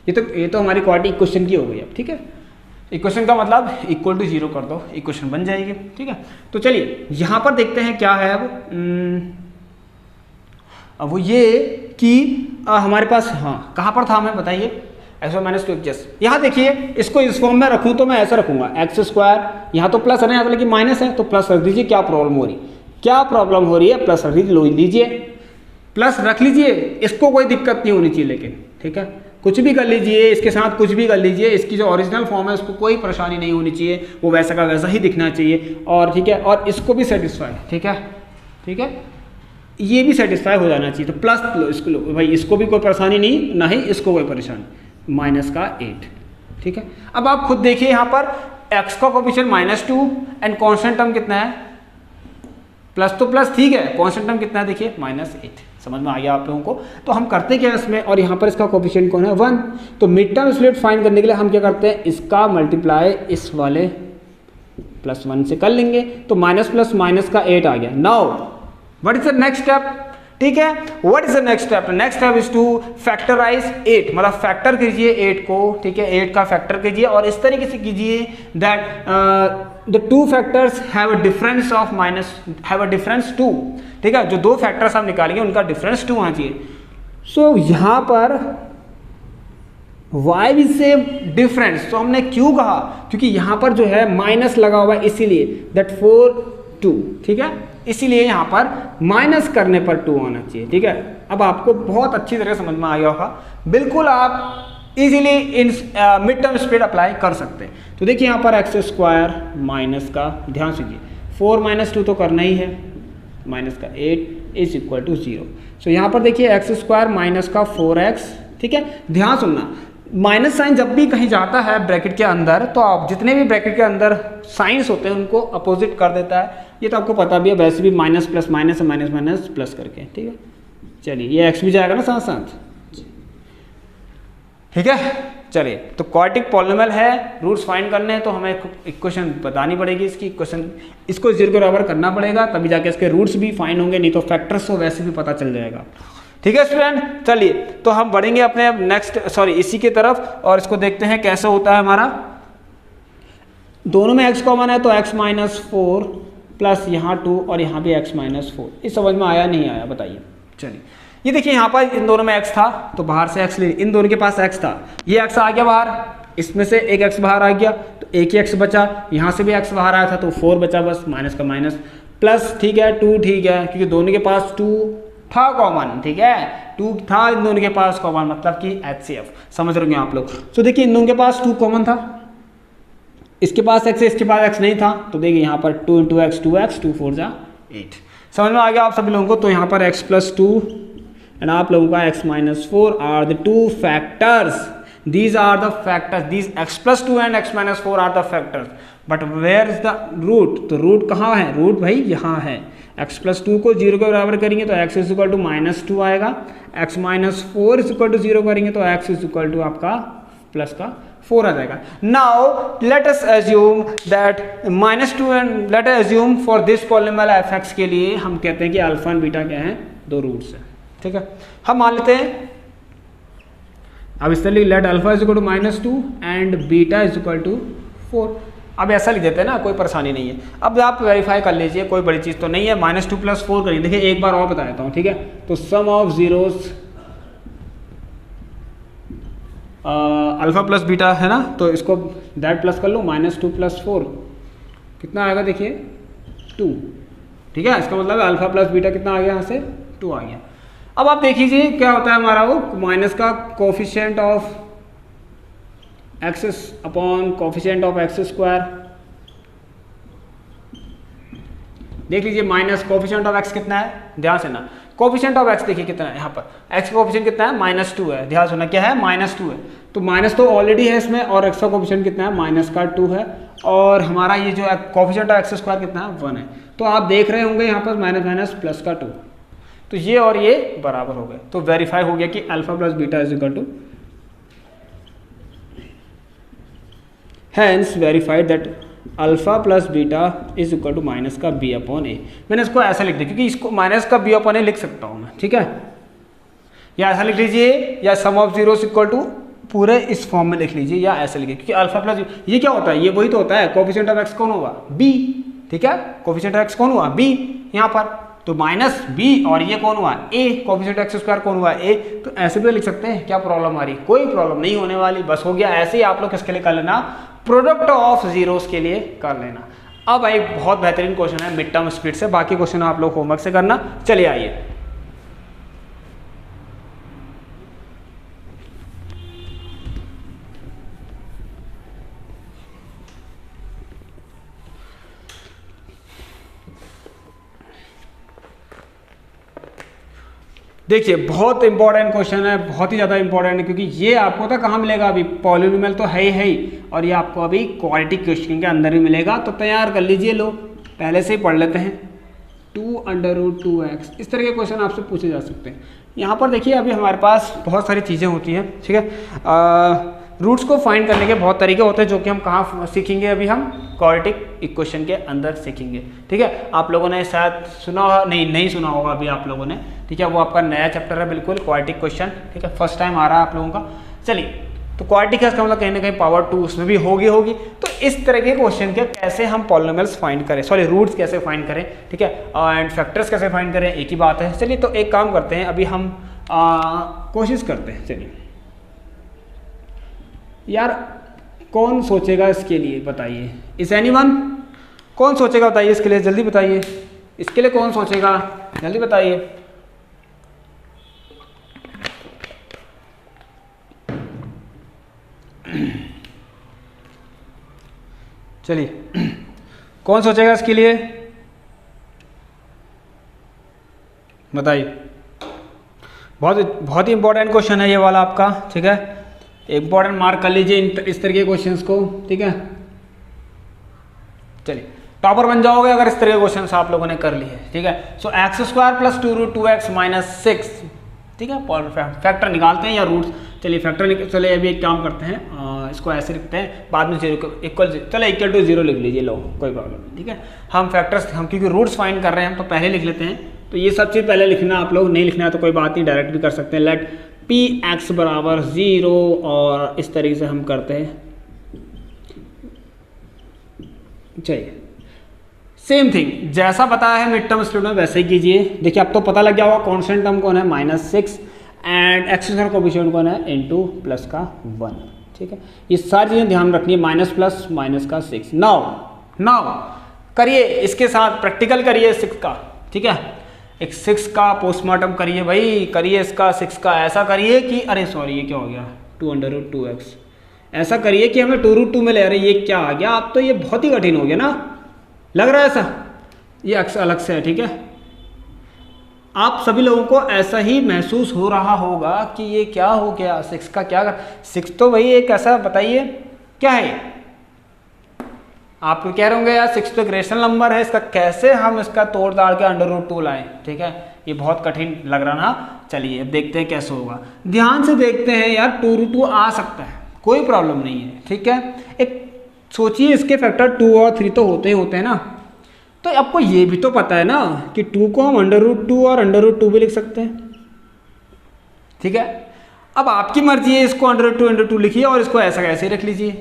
ये तो हमारी क्वाड्रेटिक इक्वेशन की हो गई अब, ठीक है। इक्वेशन का मतलब = 0 कर दो, इक्वेशन बन जाएगी, ठीक है। तो चलिए यहाँ पर देखते हैं क्या है अब वो ये कि हमारे पास, हाँ कहाँ पर था हमें बताइए, x² - 2x। यहाँ देखिए इसको इस फॉर्म में रखूँ तो मैं ऐसा रखूँगा x², यहाँ तो प्लस है ना, यहाँ तो लेकिन माइनस है, तो प्लस रख दीजिए। क्या प्रॉब्लम हो रही है, प्लस रख लीजिए, प्लस रख लीजिए, इसको कोई दिक्कत नहीं होनी चाहिए, लेकिन ठीक है कुछ भी कर लीजिए, इसके साथ कुछ भी कर लीजिए, इसकी जो ओरिजिनल फॉर्म है उसको कोई परेशानी नहीं होनी चाहिए, वो वैसा का वैसा ही दिखना चाहिए, और ठीक है, और इसको भी सेटिस्फाई, ठीक है, ये भी सेटिस्फाई हो जाना चाहिए। तो प्लस लो, इसको लो भाई, इसको भी कोई परेशानी नहीं, ना ही इसको कोई परेशानी, -8, ठीक है। अब आप खुद देखिए यहाँ पर x का कोफिशिएंट -2 एंड कॉन्स्टेंट टर्म कितना है, प्लस तो प्लस ठीक है, कॉन्स्टेंट टर्म कितना है देखिए -8, समझ में आ गया आप लोगों को। तो हम करते क्या है इसमें, और यहाँ पर इसका कोफिशिएंट कौन है 1, तो मिड टर्म स्प्लिट फाइंड करने के लिए हम क्या करते हैं, इसका मल्टीप्लाई इस वाले +1 से कर लेंगे, तो माइनस प्लस माइनस का 8 आ गया। Now what is the next step, ठीक है, what is the next step, next step is to factorise 8, मतलब फैक्टर कीजिए 8 को, ठीक है, 8 का फैक्टर कीजिए और इस तरीके से कीजिए that the two factors have a difference of -2, ठीक है, जो दो फैक्टर्स हम निकालेंगे उनका डिफरेंस 2 आना चाहिए। सो यहाँ पर y भी से डिफरेंस, तो हमने क्यों कहा, क्योंकि यहाँ पर जो है माइनस लगा हुआ है, इसीलिए दैट 4 2, ठीक है, इसीलिए यहाँ पर माइनस करने पर 2 आना चाहिए, ठीक है। अब आपको बहुत अच्छी तरह समझ में आ गया होगा, बिल्कुल आप easily in mid term split apply कर सकते हैं। तो देखिए यहाँ पर एक्स स्क्वायर माइनस का, ध्यान दीजिए 4 - 2 तो करना ही है, माइनस का 8 इज इक्वल टू 0। सो यहाँ पर देखिए एक्स स्क्वायर माइनस का 4x, ठीक है। ध्यान सुनना, माइनस साइन जब भी कहीं जाता है ब्रैकेट के अंदर, तो आप जितने भी ब्रैकेट के अंदर साइंस होते हैं उनको अपोजिट कर देता है। ये तो आपको पता भी है, वैसे भी minus plus minus minus minus plus करके, ठीक है। चलिए ये एक्स भी जाएगा ना साथ साथ, ठीक है। चलिए तो क्वाड्रेटिक पॉलिनोमियल है, रूट्स फाइंड करने हैं तो हमें इक्वेशन बतानी पड़ेगी, इसकी इक्वेशन इसको 0 के बराबर करना पड़ेगा, तभी जाके इसके रूट्स भी फाइंड होंगे, नहीं तो फैक्टर्स तो वैसे भी पता चल जाएगा, ठीक है स्टूडेंट। चलिए तो हम बढ़ेंगे अपने नेक्स्ट इसी की तरफ, और इसको देखते हैं कैसे होता है हमारा। दोनों में x कॉमन है तो x - 4 प्लस यहाँ 2 और यहाँ भी x - 4। इस समझ में आया नहीं आया बताइए। चलिए ये देखिए यहाँ पर इन दोनों में x था तो बाहर से x ले, इन दोनों के पास x था, ये x आ गया बाहर, इसमें से एक x बाहर आ गया तो एक ही x बचा, यहाँ से भी x बाहर आया था तो 4 बचा, बस माइनस का माइनस प्लस, ठीक है 2, ठीक है, क्योंकि दोनों के पास 2 था कॉमन, ठीक है 2 था इन दोनों के पास कॉमन, मतलब कि HCF, समझ रहे होंगे आप लोग। तो देखिए इन दोनों के पास 2 कॉमन था, इसके पास x है इसके पास x नहीं था, तो देखिए यहाँ पर 2 × x 2x, 2 4 जा 8, समझ में आ गया आप सभी लोगों को। तो यहाँ पर x + 2 एंड आप लोगों का x - 4 are the 2 factors, these are the factors, these x + 2 and x - 4 are the factors, but where is the root? तो रूट कहाँ है? रूट भाई यहाँ है। x + 2 को 0 के बराबर करेंगे तो x = -2 आएगा, x - 4 = 0 करेंगे तो x = आपका प्लस का 4 आ जाएगा। Now let us assume that -2 and let us assume for this polynomial f(x) के लिए हम कहते हैं कि अल्फा एंड बीटा क्या है, 2 रूट्स हैं, ठीक है। हम मान लेते हैं अब इस तरह लेट अल्फा = -2 एंड बीटा = 4। अब ऐसा लिख देते हैं ना, कोई परेशानी नहीं है। अब आप वेरीफाई कर लीजिए, कोई बड़ी चीज़ तो नहीं है। -2 + 4 करिए, देखिए एक बार और बता देता हूँ, ठीक है। तो sum of zeros alpha plus beta है ना, तो इसको दैट प्लस कर लो, -2 + 4 कितना आएगा देखिए 2, ठीक है। इसका मतलब अल्फा प्लस बीटा कितना आ गया, यहाँ से 2 आ गया। अब आप देख लीजिए क्या होता है हमारा, वो माइनस का coefficient of x upon coefficient of x², देख लीजिए माइनस कोफिशिएंट ऑफ x कितना है, ध्यान से ना, कोफिशिएंट ऑफ x देखिए कितना है, यहाँ पर x का कोफिशिएंट कितना है, -2 है, ध्यान सुना क्या है, -2 है। तो माइनस तो ऑलरेडी है इसमें, और x का कोफिशिएंट कितना है, -2 है, और हमारा ये जो कोफिशिएंट ऑफ x² कितना है, 1 है। तो आप देख रहे होंगे यहाँ पर माइनस माइनस प्लस का 2, तो ये और ये बराबर हो गए, तो वेरीफाई हो गया कि alpha plus beta = hence verified that alpha plus beta = minus का b/a। मैंने इसको ऐसा लिख दिया क्योंकि इसको माइनस का b/a लिख सकता हूँ मैं, ठीक है, या ऐसा लिख लीजिए, या सम ऑफ जीरोस = पूरे इस फॉर्म में लिख लीजिए, या ऐसे लिखिए, क्योंकि अल्फा प्लस ये क्या होता है, ये वही तो होता है, कोफिशिएंट ऑफ x कौन होगा, b, ठीक है, कोफिशिएंट ऑफ x कौन हुआ, b यहाँ पर, तो -b, और ये कौन हुआ, a, कोफिशिएंट x² कौन हुआ, a। तो ऐसे भी लिख सकते हैं, क्या प्रॉब्लम आ रही, कोई प्रॉब्लम नहीं होने वाली, बस हो गया। ऐसे ही आप लोग किसके लिए कर लेना, प्रोडक्ट ऑफ जीरोस के लिए कर लेना। अब एक बहुत बेहतरीन क्वेश्चन है मिड टर्म स्प्लिट से, बाकी क्वेश्चन आप लोग होमवर्क से करना। चलिए आइए, देखिए बहुत इंपॉर्टेंट क्वेश्चन है, बहुत ही ज़्यादा इंपॉर्टेंट है, क्योंकि ये आपको तो कहाँ मिलेगा, अभी पॉलिनोमियल तो है ही, और ये आपको अभी क्वाड्रेटिक क्वेश्चन के अंदर ही मिलेगा। तो तैयार कर लीजिए, लोग पहले से ही पढ़ लेते हैं। 2√2x, इस तरह के क्वेश्चन आपसे पूछे जा सकते हैं। यहाँ पर देखिए अभी हमारे पास बहुत सारी चीज़ें होती हैं, ठीक है। रूट्स को फाइंड करने के बहुत तरीके होते हैं, जो कि हम कहाँ सीखेंगे, अभी हम क्वाड्रेटिक इक्वेशन के अंदर सीखेंगे, ठीक है। आप लोगों ने शायद सुना, नहीं सुना होगा अभी आप लोगों ने, ठीक है, वो आपका नया चैप्टर है बिल्कुल, क्वाड्रेटिक क्वेश्चन, ठीक है, फर्स्ट टाइम आ रहा है आप लोगों का। चलिए, तो क्वाड्रेटिक है, इसका मतलब कहीं ना कहीं पावर 2 उसमें भी होगी। तो इस तरह के क्वेश्चन के कैसे हम पॉलिनोमियल्स फाइंड करें, रूट्स कैसे फाइंड करें, ठीक है, एंड फैक्टर्स कैसे फाइंड करें, एक ही बात है। चलिए तो एक काम करते हैं, अभी हम कोशिश करते हैं। चलिए यार, कौन सोचेगा इसके लिए, बताइए, इज एनीवन, कौन सोचेगा बताइए इसके लिए, जल्दी बताइए, इसके लिए कौन सोचेगा, जल्दी बताइए। चलिए कौन सोचेगा इसके लिए, बताइए। बहुत ही इंपॉर्टेंट क्वेश्चन है ये वाला आपका, ठीक है, इंपॉर्टेंट मार्क कर लीजिए इस तरह के क्वेश्चंस को, ठीक है। चलिए टॉपर बन जाओगे अगर इस तरह के क्वेश्चंस आप लोगों ने कर लिए, ठीक है। सो x² प्लस 2√2x माइनस 6, ठीक है, फैक्टर निकालते हैं या रूट्स। चलिए फैक्टर चलिए अभी एक काम करते हैं, इसको ऐसे लिखते हैं, बाद में 0 इक्वल, चलो इक्वल टू 0 लिख लीजिए, लो कोई प्रॉब्लम नहीं, ठीक है। हम फैक्टर्स हम क्योंकि रूट्स फाइंड कर रहे हैं हम तो पहले लिख लेते हैं, तो ये सब चीज़ पहले लिखना, आप लोग नहीं लिखना है तो कोई बात नहीं, डायरेक्ट भी कर सकते हैं। लेट px बराबर 0 और इस तरीके से हम करते हैं। चलिए सेम थिंग जैसा बताया है मिड टर्म स्प्लिट में वैसे ही कीजिए। देखिए अब तो पता लग गया होगा कांस्टेंट टर्म कौन है -6 एंड एक्सेशन कोएफिशिएंट कौन है इनटू प्लस का 1, ठीक है। ये सारी चीज़ें ध्यान रखनी है, माइनस प्लस माइनस का 6। नाउ करिए इसके साथ प्रैक्टिकल करिए 6 का, ठीक है, एक 6 का पोस्टमार्टम करिए भाई, करिए इसका 6 का, ऐसा करिए कि अरे सॉरी ये क्या हो गया 2√2x, ऐसा करिए कि हमें 2√2 मिले। अरे ये क्या आ गया, अब तो ये बहुत ही कठिन हो गया ना, लग रहा है ऐसा, ये अलग से है, ठीक है। आप सभी लोगों को ऐसा ही महसूस हो रहा होगा कि ये क्या हो गया, 6 का क्या कर, 6 तो भाई एक ऐसा बताइए क्या है, आप कह रहे होंगे यार 6 तो एक रेशनल नंबर है, इसका कैसे हम इसका तोड़ दाड़ के √2 लाएं, ठीक है, ये बहुत कठिन लग रहा ना। चलिए अब देखते हैं कैसे होगा, ध्यान से देखते हैं यार, 2√2 आ सकता है, कोई प्रॉब्लम नहीं है, ठीक है। एक सोचिए इसके फैक्टर 2 और 3 तो होते हैं ना, तो आपको ये भी तो पता है ना कि 2 को हम √2 और √2 भी लिख सकते हैं, ठीक है। अब आपकी मर्जी है, इसको √2 लिखिए और इसको ऐसा कैसे ही रख लीजिए,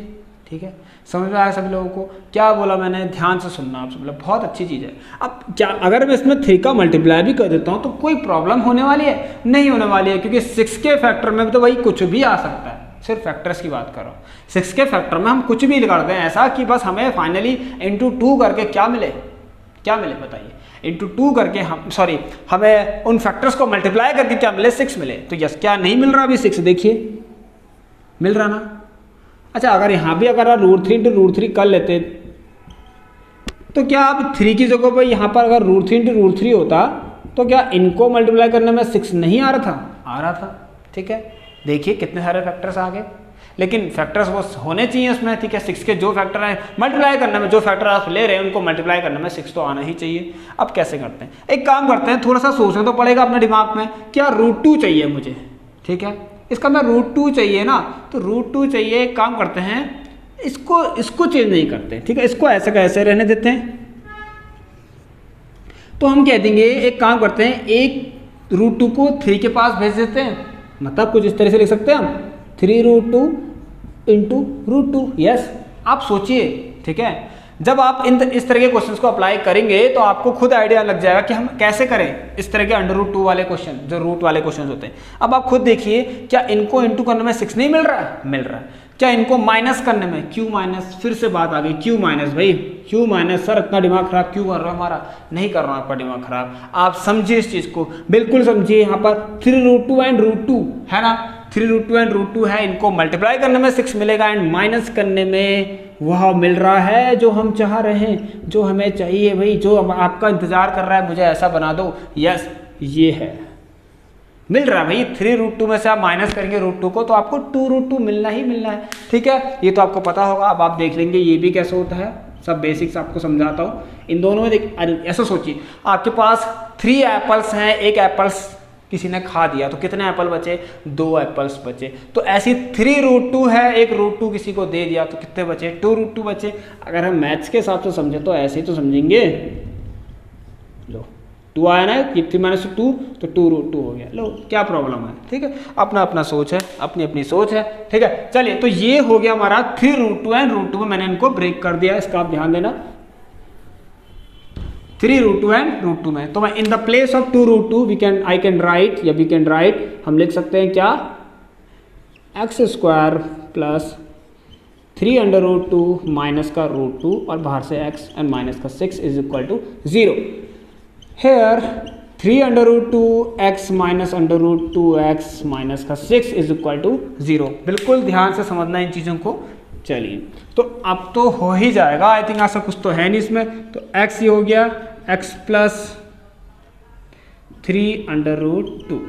ठीक है। समझ में आया सभी लोगों को क्या बोला मैंने, ध्यान से सुनना आप सब लोग, बहुत अच्छी चीज़ है। अब क्या अगर मैं इसमें 3 का मल्टीप्लाई भी कर देता हूँ तो कोई प्रॉब्लम होने वाली है, नहीं होने वाली है, क्योंकि 6 के फैक्टर में तो भाई कुछ भी आ सकता है, सिर्फ फैक्टर्स की बात करो। 6 के फैक्टर में हम कुछ भी कर दें ऐसा कि बस हमें फाइनली इंटू 2 करके क्या मिले बताइए, इंटू 2 करके हम हमें उन फैक्टर्स को मल्टीप्लाई करके क्या मिले, 6 मिले। तो यस क्या नहीं मिल रहा अभी 6, देखिए मिल रहा ना। अच्छा अगर यहाँ भी अगर आप √3 कर लेते तो क्या अब 3 की जगह पर यहाँ पर अगर √3 होता तो क्या इनको मल्टीप्लाई करने में 6 नहीं आ रहा था, ठीक है। देखिए कितने सारे फैक्टर्स आ गए, लेकिन फैक्टर्स वो होने चाहिए उसमें, ठीक है। 6 के जो फैक्टर हैं मल्टीप्लाई करने में, जो फैक्टर आप ले रहे हैं उनको मल्टीप्लाई करने में 6 तो आना ही चाहिए। अब कैसे करते हैं, एक काम करते हैं, थोड़ा सा सोचना तो पड़ेगा अपने दिमाग में, क्या √2 चाहिए मुझे, ठीक है, इसका मैं √2 चाहिए ना, तो √2 चाहिए। एक काम करते हैं, इसको चेंज नहीं करते, ठीक है, इसको ऐसे का ऐसे रहने देते हैं। तो हम कह देंगे, एक काम करते हैं, एक √2 को 3 के पास भेज देते हैं, मतलब कुछ इस तरह से लिख सकते हैं हम 3√2 इंटू √2। यस आप सोचिए, ठीक है, जब आप इस तरह के क्वेश्चंस को अप्लाई करेंगे तो आपको खुद आइडिया लग जाएगा कि हम कैसे करें इस तरह के √2 वाले क्वेश्चन, जो रूट वाले क्वेश्चन होते हैं। अब आप खुद देखिए, क्या इनको इंटू करने में 6 नहीं मिल रहा है, मिल रहा है। क्या इनको माइनस करने में Q माइनस, फिर से बात आ गई Q माइनस, भाई Q माइनस, सर इतना दिमाग खराब क्यों कर रहा है हमारा, नहीं कर रहा हूँ आपका दिमाग खराब, आप समझिए इस चीज़ को, बिल्कुल समझिए। यहाँ पर 3√2 एंड √2 है ना, 3√2 एंड √2 है, इनको मल्टीप्लाई करने में 6 मिलेगा एंड माइनस करने में वह मिल रहा है जो हम चाह रहे हैं, जो हमें चाहिए भाई, जो आपका इंतजार कर रहा है, मुझे ऐसा बना दो। यस ये है, मिल रहा है भाई, 3√2 में से आप माइनस करेंगे √2 को तो आपको 2√2 मिलना ही मिलना है, ठीक है। ये तो आपको पता होगा, अब आप देख लेंगे ये भी कैसे होता है, सब बेसिक्स आपको समझाता हूँ। इन दोनों में ऐसा सोचिए, आपके पास 3 एप्पल्स हैं, एक एप्पल्स किसी ने खा दिया तो कितने एप्पल बचे, 2 एप्पल्स बचे। तो ऐसी 3√2 है, एक √2 किसी को दे दिया तो कितने बचे, 2√2 बचे। अगर हम मैथ्स के हिसाब से समझे तो ऐसे ही तो समझेंगे, लो 2 आया ना, 3 - 2 तो 2√2 हो गया, लो क्या प्रॉब्लम है, ठीक है। अपना अपना सोच है, अपनी अपनी सोच है, ठीक है। चलिए तो ये हो गया हमारा 3√2 एंड √2 में मैंने इनको ब्रेक कर दिया, इसका आप ध्यान देना, 3√2 एंड √2 में। तो मैं in the place of 2√2 I can write, हम लिख सकते हैं क्या, x² प्लस 3√2 माइनस का √2 और बाहर से x एंड माइनस का 6 is equal to 0। Here 3√2 x minus √2 x minus का 6 इज इक्वल टू 0। बिल्कुल ध्यान से समझना इन चीज़ों को, चलिए तो अब तो हो ही जाएगा आई थिंक, ऐसा कुछ तो है नहीं इसमें। तो x ये हो गया x प्लस 3√2।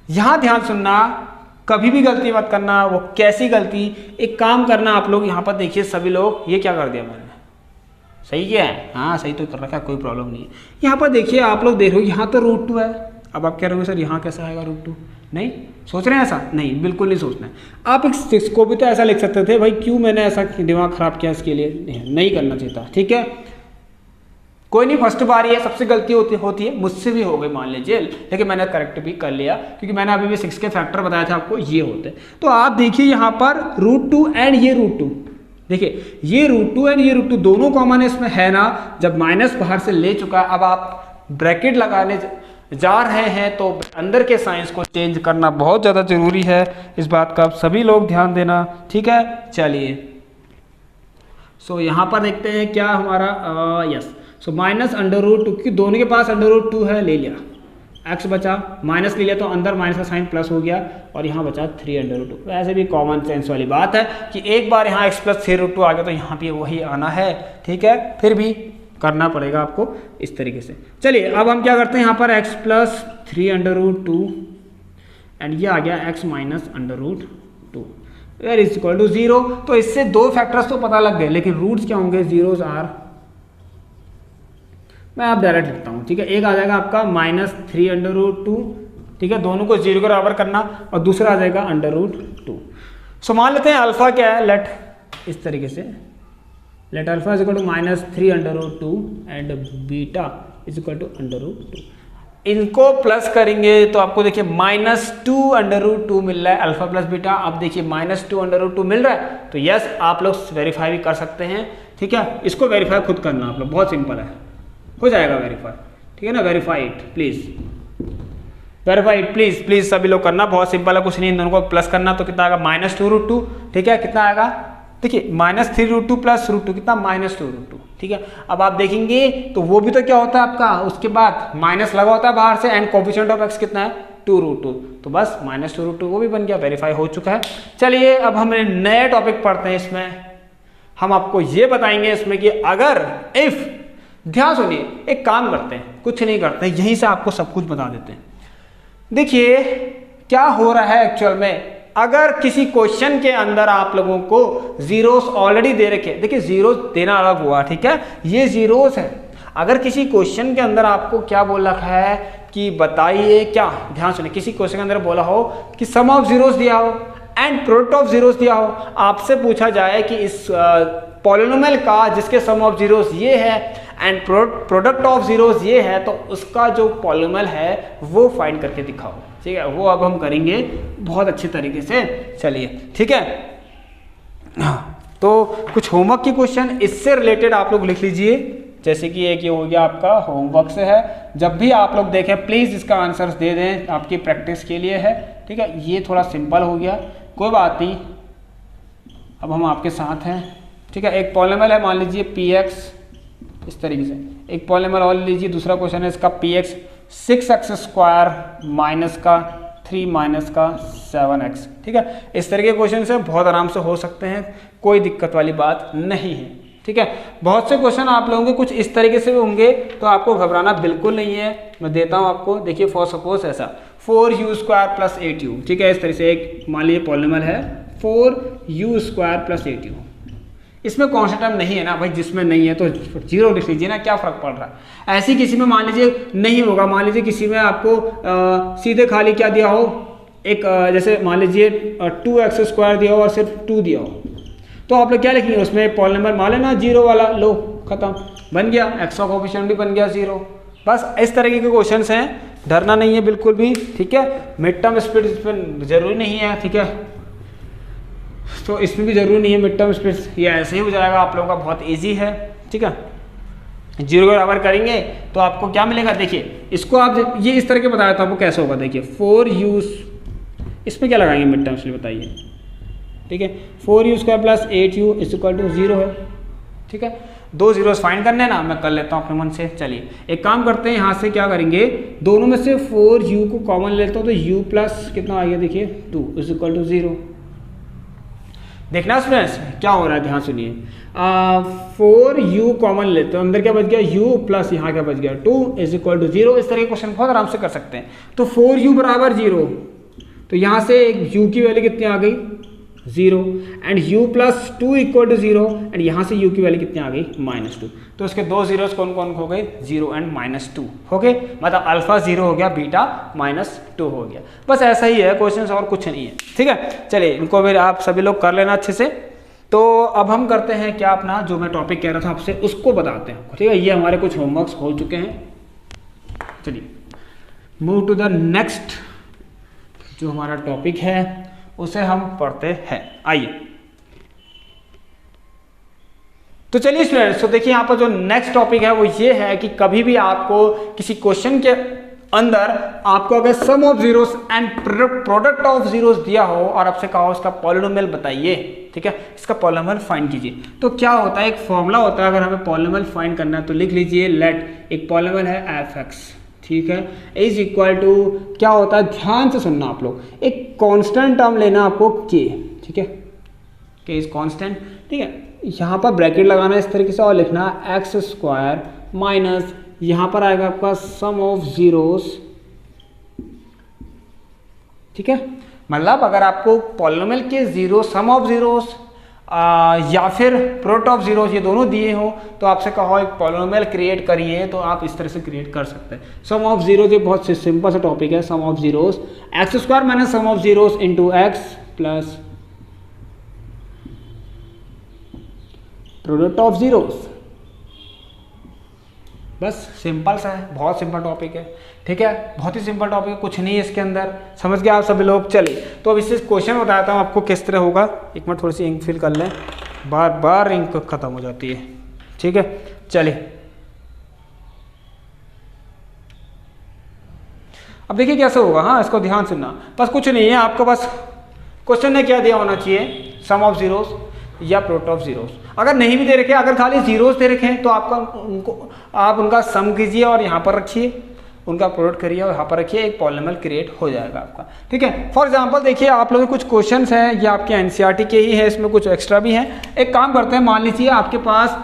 यहां ध्यान सुनना, कभी भी गलती मत करना। वो कैसी गलती, एक काम करना आप लोग, यहां पर देखिए सभी लोग, ये क्या कर दिया मैंने, सही किया है, हाँ सही तो कर रखा है, कोई प्रॉब्लम नहीं है। यहाँ पर देखिए आप लोग देख रहे हो यहाँ तो √2 है। अब आप कह रहे हो सर यहाँ कैसा आएगा √2, नहीं सोच रहे हैं ऐसा, नहीं बिल्कुल नहीं सोचना है। आप इसको भी तो ऐसा लिख सकते थे भाई, क्यों मैंने ऐसा दिमाग खराब किया, इसके लिए नहीं करना चाहिए था। ठीक है, कोई नहीं, फर्स्ट बार ये सबसे गलती होती है, मुझसे भी हो गई मान लीजिए, लेकिन मैंने करेक्ट भी कर लिया, क्योंकि मैंने अभी भी 6 के फैक्टर बताया था आपको, ये होते। तो आप देखिए यहाँ पर √2 एंड ये √2, देखिए ये √2 एंड ये √2 दोनों कॉमन इसमें है ना। जब माइनस बाहर से ले चुका है, अब आप ब्रैकेट लगाने जा रहे हैं तो अंदर के साइंस को चेंज करना बहुत ज़्यादा जरूरी है, इस बात का आप सभी लोग ध्यान देना। ठीक है, चलिए सो यहाँ पर देखते हैं क्या हमारा यस, सो माइनस √2, क्योंकि दोनों के पास √2 है, ले लिया, x बचा, माइनस ले लिया तो अंदर माइनस का साइन प्लस हो गया, और यहाँ बचा 3√2। वैसे भी कॉमन सेंस वाली बात है कि एक बार यहाँ x प्लस 3√2 आ गया तो यहाँ पे वही आना है। ठीक है, फिर भी करना पड़ेगा आपको इस तरीके से। चलिए अब हम क्या करते हैं, यहाँ पर x प्लस 3√2 एंड ये आ गया x minus √2 where is equal to 0। तो इससे दो फैक्टर्स तो पता लग गए, लेकिन रूट्स क्या होंगे, जीरोज आर, मैं आप डायरेक्ट लिखता हूँ। ठीक है, एक आ जाएगा आपका -3√2, ठीक है, दोनों को 0 के बराबर करना, और दूसरा आ जाएगा √2। सो मान लेते हैं अल्फा क्या है, लेट इस तरीके से, let alpha is equal to -3√2 and beta is equal to √2। इनको प्लस करेंगे तो आपको देखिए -2√2 मिल रहा है, अल्फा प्लस बीटा। अब देखिए -2√2 मिल रहा है, तो यस आप लोग वेरीफाई भी कर सकते हैं। ठीक है, इसको वेरीफाई खुद करना आप लोग, बहुत सिंपल है, हो जाएगा वेरीफाई। ठीक है ना, verify it please, verify it please please सभी लोग करना, बहुत सिंपल है, कुछ नहीं, इन दोनों को प्लस करना। तो कितना आएगा -2√2। ठीक है, कितना आएगा, देखिए -3√2 प्लस √2 कितना, -2√2। ठीक है, अब आप देखेंगे तो वो भी तो क्या होता है आपका, उसके बाद माइनस लगा होता है बाहर से, एंड कोफिशिएंट ऑफ x कितना है 2√2, तो बस -2√2 वो भी बन गया, वेरीफाई हो चुका है। चलिए अब हम नए टॉपिक पढ़ते हैं। इसमें हम आपको ये बताएंगे इसमें कि अगर इफ, ध्यान सुनिए, एक काम करते हैं, कुछ नहीं करते, यहीं से आपको सब कुछ बता देते हैं। देखिए क्या हो रहा है एक्चुअल में, अगर किसी क्वेश्चन के अंदर आप लोगों को जीरोस ऑलरेडी दे रखे, देखिए जीरोस देना अलग हुआ, ठीक है, ये जीरोस है। अगर किसी क्वेश्चन के अंदर आपको क्या बोल रखा है कि बताइए, क्या ध्यान सुनिए, किसी क्वेश्चन के अंदर बोला हो कि सम ऑफ जीरोस दिया हो एंड प्रोडक्ट ऑफ जीरोस दिया हो, आपसे पूछा जाए कि इस पॉलिनोमियल का जिसके सम ऑफ जीरोस ये है एंड प्रोडक्ट ऑफ जीरोस ये है, तो उसका जो पॉलिनोमियल है वो फाइंड करके दिखाओ। ठीक है, वो अब हम करेंगे बहुत अच्छे तरीके से। चलिए ठीक है, तो कुछ होमवर्क के क्वेश्चन इससे रिलेटेड आप लोग लिख लीजिए, जैसे कि एक ये हो गया आपका होमवर्क से है, जब भी आप लोग देखें प्लीज़ इसका आंसर्स दे दें, आपकी प्रैक्टिस के लिए है। ठीक है, ये थोड़ा सिंपल हो गया, कोई बात नहीं, अब हम आपके साथ हैं। ठीक है, एक पॉलिनोमियल है मान लीजिए px, इस तरीके से एक पॉलिनोमियल और लीजिए, दूसरा क्वेश्चन है इसका px 6x² माइनस का 3 माइनस का 7x। ठीक है, इस तरह के क्वेश्चन से बहुत आराम से हो सकते हैं, कोई दिक्कत वाली बात नहीं है। ठीक है, बहुत से क्वेश्चन आप लोगों के कुछ इस तरीके से भी होंगे, तो आपको घबराना बिल्कुल नहीं है, मैं देता हूं आपको। देखिए फॉर सपोज ऐसा 4u² + 8u, ठीक है, इस तरह से एक मान लीजिए पॉलिनोमियल है 4u² + 8u, इसमें कौन सा टर्म नहीं है ना भाई, जिसमें नहीं है तो 0 लिख लीजिए ना, क्या फर्क पड़ रहा है। ऐसी किसी में मान लीजिए नहीं होगा, मान लीजिए किसी में आपको सीधे खाली क्या दिया हो, एक जैसे मान लीजिए 2x² दिया हो और सिर्फ 2 दिया हो, तो आप लोग क्या लिखेंगे, उसमें पॉलिनोमियल मान लेना 0 वाला, लो खत्म, बन गया, x का कोफिशिएंट भी बन गया 0। बस इस तरीके के क्वेश्चंस हैं, डरना नहीं है बिल्कुल भी। ठीक है, मिड टर्म स्पीड इसमें जरूरी नहीं है। ठीक है, तो इसमें भी जरूरी नहीं है मिड टर्म स्पीड, ये ऐसे ही हो जाएगा आप लोगों का, बहुत इजी है। ठीक है, 0 के बराबर करेंगे तो आपको क्या मिलेगा, देखिए इसको आप ये इस तरह के बताया था आपको कैसे होगा। देखिए 4u, इसमें क्या लगाएंगे मिड टर्म स्पीड बताइए। ठीक है, 4u² + 8u = 0 है। ठीक है, 2 जीरोस फाइंड करने ना, मैं कर लेता हूँ अपने मन से। चलिए एक काम करते हैं, यहाँ से क्या करेंगे, दोनों में से 4u को कॉमन लेता हूँ, तो u प्लस कितना आ गया देखिए 2 = 0। देखना स्टूडेंट्स क्या हो रहा है, ध्यान सुनिए। 4u कॉमन लेते तो अंदर क्या बच गया, u प्लस यहाँ क्या बच गया 2 इज इक्वल टू 0। इस तरह के क्वेश्चन बहुत आराम से कर सकते हैं। तो 4u बराबर 0, तो यहाँ से u की वैल्यू कितनी आ गई 0 and u plus 2 equal to 0 and यहाँ से u की वैल्यू कितनी आ गई -2। तो उसके दो जीरोस कौन कौन हो गए, 0 एंड -2 हो गए, मतलब अल्फा 0 हो गया, बीटा -2 हो गया। बस ऐसा ही है क्वेश्चन, और कुछ नहीं है। ठीक है, चलिए इनको मेरे आप सभी लोग कर लेना अच्छे से। तो अब हम करते हैं क्या, अपना जो मैं टॉपिक कह रहा था आपसे उसको बताते हैं। ठीक है, ये हमारे कुछ होमवर्क्स हो चुके हैं। चलिए मूव टू द नेक्स्ट, जो हमारा टॉपिक है उसे हम पढ़ते हैं। आइए तो चलिए स्टूडेंट्स, तो देखिए यहाँ पर जो नेक्स्ट टॉपिक है वो ये है कि कभी भी आपको किसी क्वेश्चन के अंदर आपको अगर sum of zeros and product of zeros दिया हो और आपसे कहा हो इसका पॉलिनोमियल बताइए, ठीक है, इसका पॉलिनोमियल फाइंड कीजिए, तो क्या होता है, एक फॉर्मूला होता है। अगर हमें पॉलिनोमियल फाइंड करना है तो लिख लीजिए, लेट एक पॉलिनोमियल है f(x), ठीक है, इज इक्वल टू क्या होता है, ध्यान से सुनना आप लोग, एक कांस्टेंट टर्म लेना आपको k, ठीक है, k इज कांस्टेंट, ठीक है, यहाँ पर ब्रैकेट लगाना इस तरीके से और लिखना x² माइनस यहाँ पर आएगा आपका सम ऑफ जीरोस, ठीक है। मतलब अगर आपको पॉलिनोमियल के जीरो, सम ऑफ जीरोस या फिर प्रोडक्ट ऑफ जीरोस ये दोनों दिए हो तो आपसे कहो एक पॉलिनोमियल क्रिएट करिए, तो आप इस तरह से क्रिएट कर सकते हैं। सम ऑफ जीरोस ये बहुत सिंपल सा टॉपिक है। Sum of zeros x² minus sum of zeros into x plus product of zeros. बस सिंपल सा है, बहुत सिंपल टॉपिक है, ठीक है, बहुत ही सिंपल टॉपिक है, कुछ नहीं है इसके अंदर, समझ गए आप सभी लोग। चलिए तो अब इससे क्वेश्चन बताता हूँ आपको किस तरह होगा। एक मिनट थोड़ी सी इंक फिल कर लें, बार बार इंक खत्म हो जाती है, ठीक है। चलिए अब देखिए कैसे होगा, हाँ इसको ध्यान सुनना। बस कुछ नहीं है, आपको बस क्वेश्चन ने क्या दिया होना चाहिए, सम ऑफ जीरोस या प्रोडक्ट ऑफ जीरोस। अगर नहीं भी दे रखे, अगर खाली जीरोस दे रखे हैं तो आप उनका सम कीजिए और यहाँ पर रखिए, उनका प्रोडक्ट करिए और यहाँ पर रखिए, एक पॉलिनोमियल क्रिएट हो जाएगा आपका, ठीक है। फॉर एग्जांपल देखिए आप लोगों के कुछ क्वेश्चंस हैं, ये आपके एनसीईआरटी के ही हैं, इसमें कुछ एक्स्ट्रा भी हैं। एक काम करते हैं, मान लीजिए आपके पास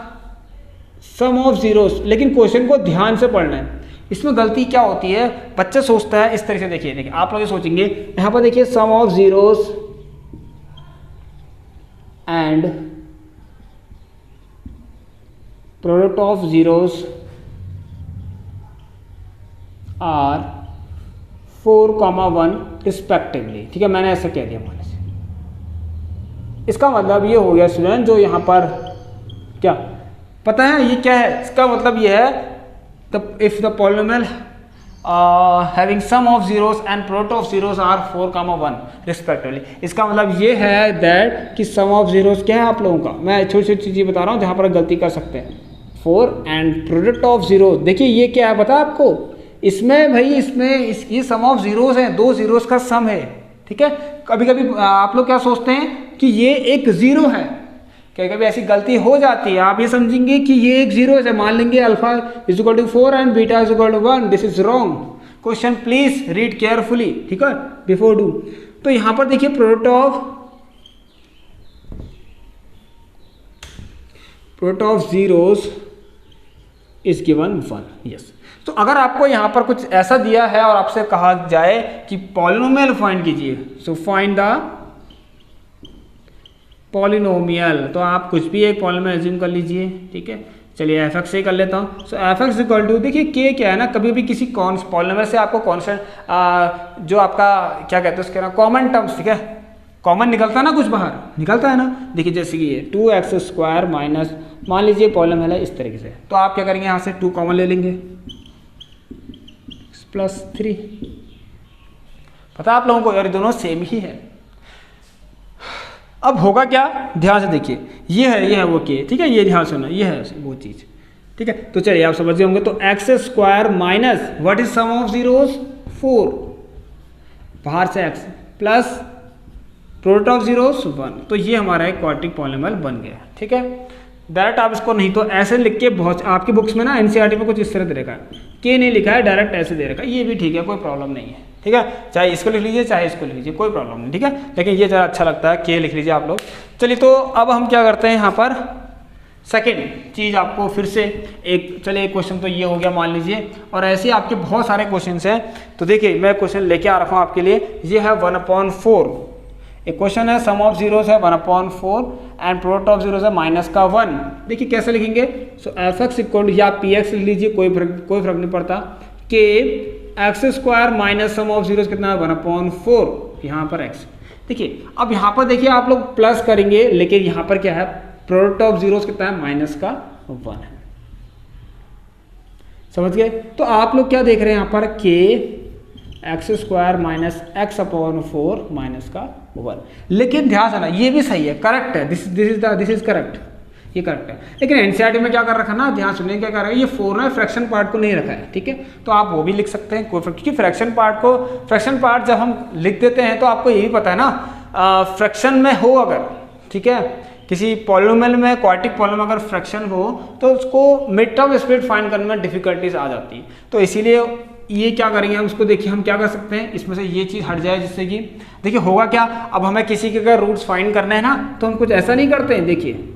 सम ऑफ जीरोस, लेकिन क्वेश्चन को ध्यान से पढ़ना है। इसमें गलती क्या होती है, बच्चा सोचता है इस तरह से, देखिए आप लोग सोचेंगे यहाँ पर देखिए sum of zeros and product of zeros are 4,1 respectively, ठीक है, मैंने ऐसा कह दिया मान लीजिए। इसका मतलब ये हो गया स्टूडेंट, जो यहाँ पर क्या पता है ये क्या है, इसका मतलब ये है if the polynomial having sum of zeros and product of zeros are 4,1 respectively. इसका मतलब ये है दैट कि सम ऑफ जीरोस क्या है आप लोगों का, मैं छोटी छोटी चीज़ें बता रहा हूँ जहाँ पर गलती कर सकते हैं। 4 एंड प्रोडक्ट ऑफ जीरो, देखिए ये क्या है पता है आपको, इसमें भाई ये सम ऑफ जीरोस है, दो जीरोस का सम है, ठीक है। कभी कभी आप लोग क्या सोचते हैं कि ये एक जीरो है, कभी कभी ऐसी गलती हो जाती है, आप ये समझेंगे कि ये एक जीरो है, मान लेंगे alpha is equal to 4 and beta is equal to 1, this is wrong. Question please read carefully, ठीक है, बिफोर डू। तो यहाँ पर देखिए product of zeros is given 1, yes. तो अगर आपको यहाँ पर कुछ ऐसा दिया है और आपसे कहा जाए कि पॉलिनोमियल फाइंड कीजिए, सो फाइंड द पॉलिनोमियल, तो आप कुछ भी एक पॉलिनोमियल एज्यूम कर लीजिए, ठीक है। चलिए एफ एक्स से कर लेता हूँ। सो एफ एक्स इक्वल टू, देखिए के क्या है ना, कभी भी किसी पॉलिनोमियल से आपको कॉन्स्टेंट जो आपका क्या कहते हैं उसके ना कॉमन टर्म्स, ठीक है, कॉमन निकलता है ना, कुछ बाहर निकलता है ना, देखिए जैसे कि ये 2x² माइनस, मान लीजिए पॉलिनोमियल है इस तरीके से, तो आप क्या करेंगे यहाँ से 2 कॉमन ले लेंगे प्लस 3, पता आप लोगों को यार दोनों सेम ही है। अब होगा क्या, ध्यान से देखिए, ये है वो के, ठीक है, ये ध्यान सुनना, ये है वो चीज़, ठीक है। तो चलिए आप समझ गए होंगे, तो x² minus what is sum of zeros 4, बाहर से x plus product of zeros 1, तो ये हमारा एक क्वाड्रेटिक पॉलिनोमियल बन गया, ठीक है। डायरेक्ट आप इसको नहीं तो ऐसे लिख के, बहुत आपकी बुक्स में ना एनसीईआरटी में कुछ इस तरह दे रखा है, के नहीं लिखा है, डायरेक्ट ऐसे दे रखा है, ये भी ठीक है, कोई प्रॉब्लम नहीं है, ठीक है, चाहे इसको लिख लीजिए चाहे इसको लिख लीजिए, कोई प्रॉब्लम नहीं, ठीक है, लेकिन ये ज़रा अच्छा लगता है के लिख लीजिए आप लोग। चलिए तो अब हम क्या करते हैं यहाँ पर सेकेंड चीज़ आपको फिर से चलिए एक क्वेश्चन तो ये हो गया मान लीजिए, और ऐसे आपके बहुत सारे क्वेश्चन हैं। तो देखिए मैं क्वेश्चन लेके आ रखा हूँ आपके लिए, ये है 1/4। एक क्वेश्चन है सम ऑफ जीरोस है 1/4 एंड प्रोडक्ट ऑफ जीरोस है -1। देखिए कैसे लिखेंगे, सो एफ एक्स इक्वल या पी एक्स लिख लीजिए, कोई फर्क नहीं पड़ता, के x square minus sum of zeros कितना है 1/4, यहाँ पर एक्स। देखिए अब यहाँ पर देखिए आप लोग प्लस करेंगे, लेकिन यहाँ पर क्या है प्रोडक्ट ऑफ जीरोस कितना है -1 है, समझ गए। तो आप लोग क्या देख रहे हैं यहाँ पर के एक्स स्क्वायर माइनस x/4 -1, लेकिन ध्यान देना ये भी सही है, करेक्ट है, दिस इज करेक्ट, ये करेक्ट है। लेकिन एनसीईआरटी में क्या कर रखा ना, ध्यान सुनिए क्या कर रहा है, ये 4 ना फ्रैक्शन पार्ट को नहीं रखा है, ठीक है, तो आप वो भी लिख सकते हैं कोई, क्योंकि फ्रैक्शन पार्ट जब हम लिख देते हैं तो आपको ये भी पता है ना, फ्रैक्शन में हो अगर, ठीक है, किसी पॉलिनोमियल में क्वाड्रेटिक पॉलिनोमियल अगर फ्रैक्शन हो तो उसको मिड टर्म स्प्लिट फाइंड करने में डिफिकल्टीज आ जाती है। तो इसीलिए ये क्या करेंगे हम उसको, देखिए हम क्या कर सकते हैं, इसमें से ये चीज़ हट जाए, जिससे कि देखिए होगा क्या, अब हमें किसी के अगर रूट्स फाइंड करने हैं ना तो हम कुछ ऐसा नहीं करते हैं, देखिए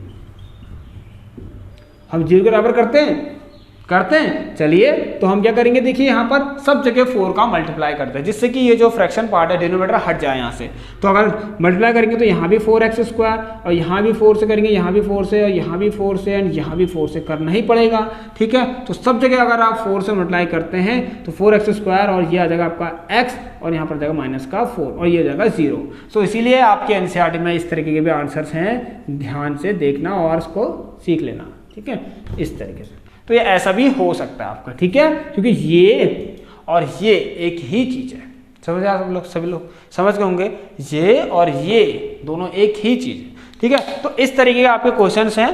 हम 0 के बराबर करते हैं, चलिए तो हम क्या करेंगे, देखिए यहाँ पर सब जगह 4 का मल्टीप्लाई करते हैं, जिससे कि ये जो फ्रैक्शन पार्ट है डिनोमिनेटर हट जाए यहाँ से। तो अगर मल्टीप्लाई करेंगे तो यहाँ भी 4x स्क्वायर, और यहाँ भी 4 से करेंगे, यहाँ भी 4 से, और यहाँ भी 4 से, एंड यहाँ भी 4 से करना ही पड़ेगा, ठीक है। तो सब जगह अगर आप 4 से मल्टीप्लाई करते हैं तो 4x स्क्वायर, और ये आ जाएगा आपका x, और यहाँ पर जाएगा -4, और ये जाएगा 0। सो इसीलिए आपके एनसीईआरटी में इस तरीके के भी आंसर्स हैं, ध्यान से देखना और इसको सीख लेना, ठीक है, इस तरीके से। तो ये ऐसा भी हो सकता है आपका, ठीक है, क्योंकि ये और ये एक ही चीज़ है, समझ आए सभी लोग समझ गए होंगे, ये और ये दोनों एक ही चीज़ है, ठीक है। तो इस तरीके के आपके क्वेश्चंस हैं,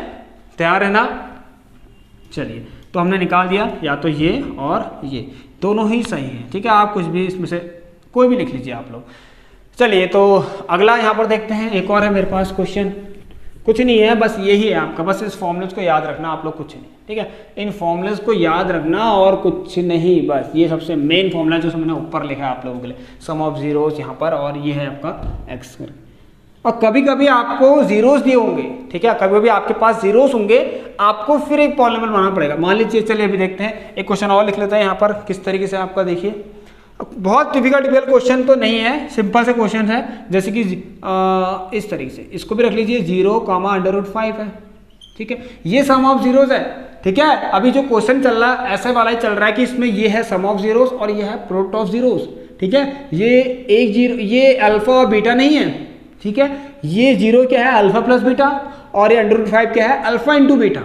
तैयार रहना। चलिए तो हमने निकाल दिया, या तो ये और ये दोनों ही सही है, ठीक है, आप कुछ भी इसमें से कोई भी लिख लीजिए आप लोग। चलिए तो अगला यहाँ पर देखते हैं, एक और है मेरे पास क्वेश्चन, कुछ नहीं है, बस यही है आपका, बस इस फॉर्मूलेस को याद रखना आप लोग, कुछ नहीं, ठीक है, इन फॉर्मूलेस को याद रखना और कुछ नहीं, बस ये सबसे मेन फॉर्मूला जो मैंने ऊपर लिखा है आप लोगों के लिए, सम ऑफ जीरोस यहाँ पर, और ये है आपका एक्स। और कभी कभी आपको जीरोस दिए होंगे, ठीक है, कभी कभी आपके पास जीरोस होंगे, आपको फिर एक पॉलिनोमियल बनाना पड़ेगा। मान लीजिए, चलिए अभी देखते हैं, एक क्वेश्चन और लिख लेते हैं यहाँ पर, किस तरीके से आपका देखिए, बहुत डिफिकल्ट क्वेश्चन तो नहीं है, सिंपल से क्वेश्चन है, जैसे कि इस तरीके से, इसको भी रख लीजिए 0, √5 है, ठीक है, ये सम ऑफ जीरोस है, ठीक है। अभी जो क्वेश्चन चल रहा है ऐसे वाला ही चल रहा है कि इसमें ये है सम ऑफ जीरोस और ये है प्रोडक्ट ऑफ जीरोस, ठीक है, ये एक जीरो, ये अल्फा और बीटा नहीं है, ठीक है, ये 0 क्या है अल्फा प्लस बीटा, और ये √5 क्या है अल्फा इंटू बीटा,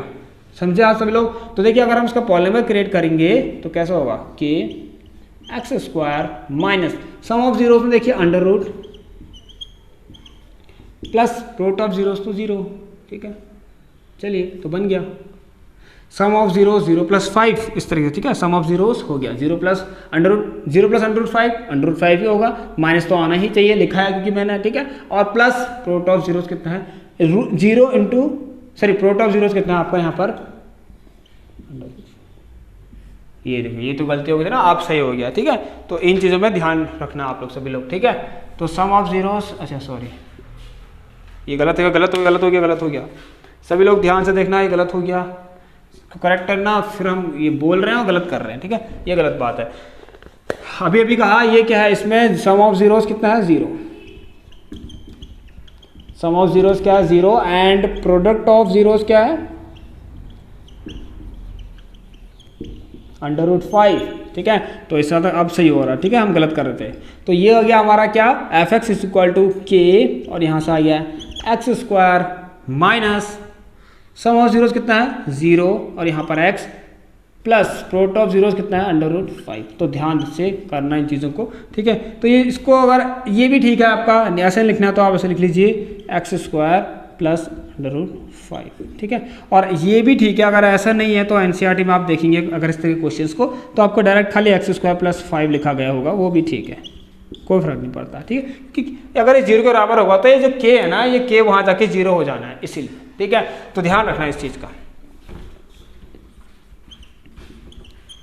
समझे आप सभी लोग। तो देखिए अगर हम इसका पॉलिनोमियल क्रिएट करेंगे तो कैसा होगा कि x square minus sum of zeros में देखिए √ प्लस प्रोडक्ट ऑफ जीरोस तो 0, ठीक है, चलिए तो बन गया सम ऑफ जीरोस 0 + 5 इस तरीके से, ठीक है, सम ऑफ जीरोस हो गया 0 + √5 ही होगा, माइनस तो आना ही चाहिए, लिखा है क्योंकि मैंने, ठीक है, और प्लस प्रोडक्ट ऑफ जीरोस कितना है प्रोडक्ट ऑफ जीरोस कितना है आपका यहाँ पर, ये देखिए, ये तो गलती हो गई थी ना, आप सही हो गया, ठीक है। तो इन चीज़ों में ध्यान रखना आप लोग सभी लोग, ठीक है। तो सम ऑफ जीरोस, अच्छा सॉरी, ये गलत हो गया, सभी लोग ध्यान से देखना, ये गलत हो गया, करेक्ट करना, फिर हम ये बोल रहे हैं और गलत कर रहे हैं, ठीक है, ये गलत बात है। अभी कहा ये क्या है, इसमें सम ऑफ जीरोस कितना है 0, सम ऑफ जीरोस क्या है 0, एंड प्रोडक्ट ऑफ जीरोस क्या है √5, ठीक है। तो इसका तो अब सही हो रहा है, ठीक है, हम गलत कर रहे थे। तो ये हो गया हमारा क्या, f(x) = k, और यहाँ से आ गया x square minus sum of zeros कितना है 0, और यहाँ पर x plus product of zeros कितना है √5। तो ध्यान से करना इन चीज़ों को, ठीक है। तो ये इसको अगर ये भी ठीक है आपका, ऐसे लिखना है तो आप ऐसे लिख लीजिए एक्स स्क्वायर प्लस √5, ठीक है। और ये भी ठीक है, अगर ऐसा नहीं है तो एनसीईआरटी में आप देखेंगे अगर इस तरह के क्वेश्चंस को, तो आपको डायरेक्ट खाली x² + 5 लिखा गया होगा, वो भी ठीक है, कोई फर्क नहीं पड़ता, ठीक है। क्योंकि अगर ये 0 के बराबर होगा तो ये जो k है ना, ये k वहाँ जाके 0 हो जाना है, इसीलिए, ठीक है। तो ध्यान रखना इस चीज़ का।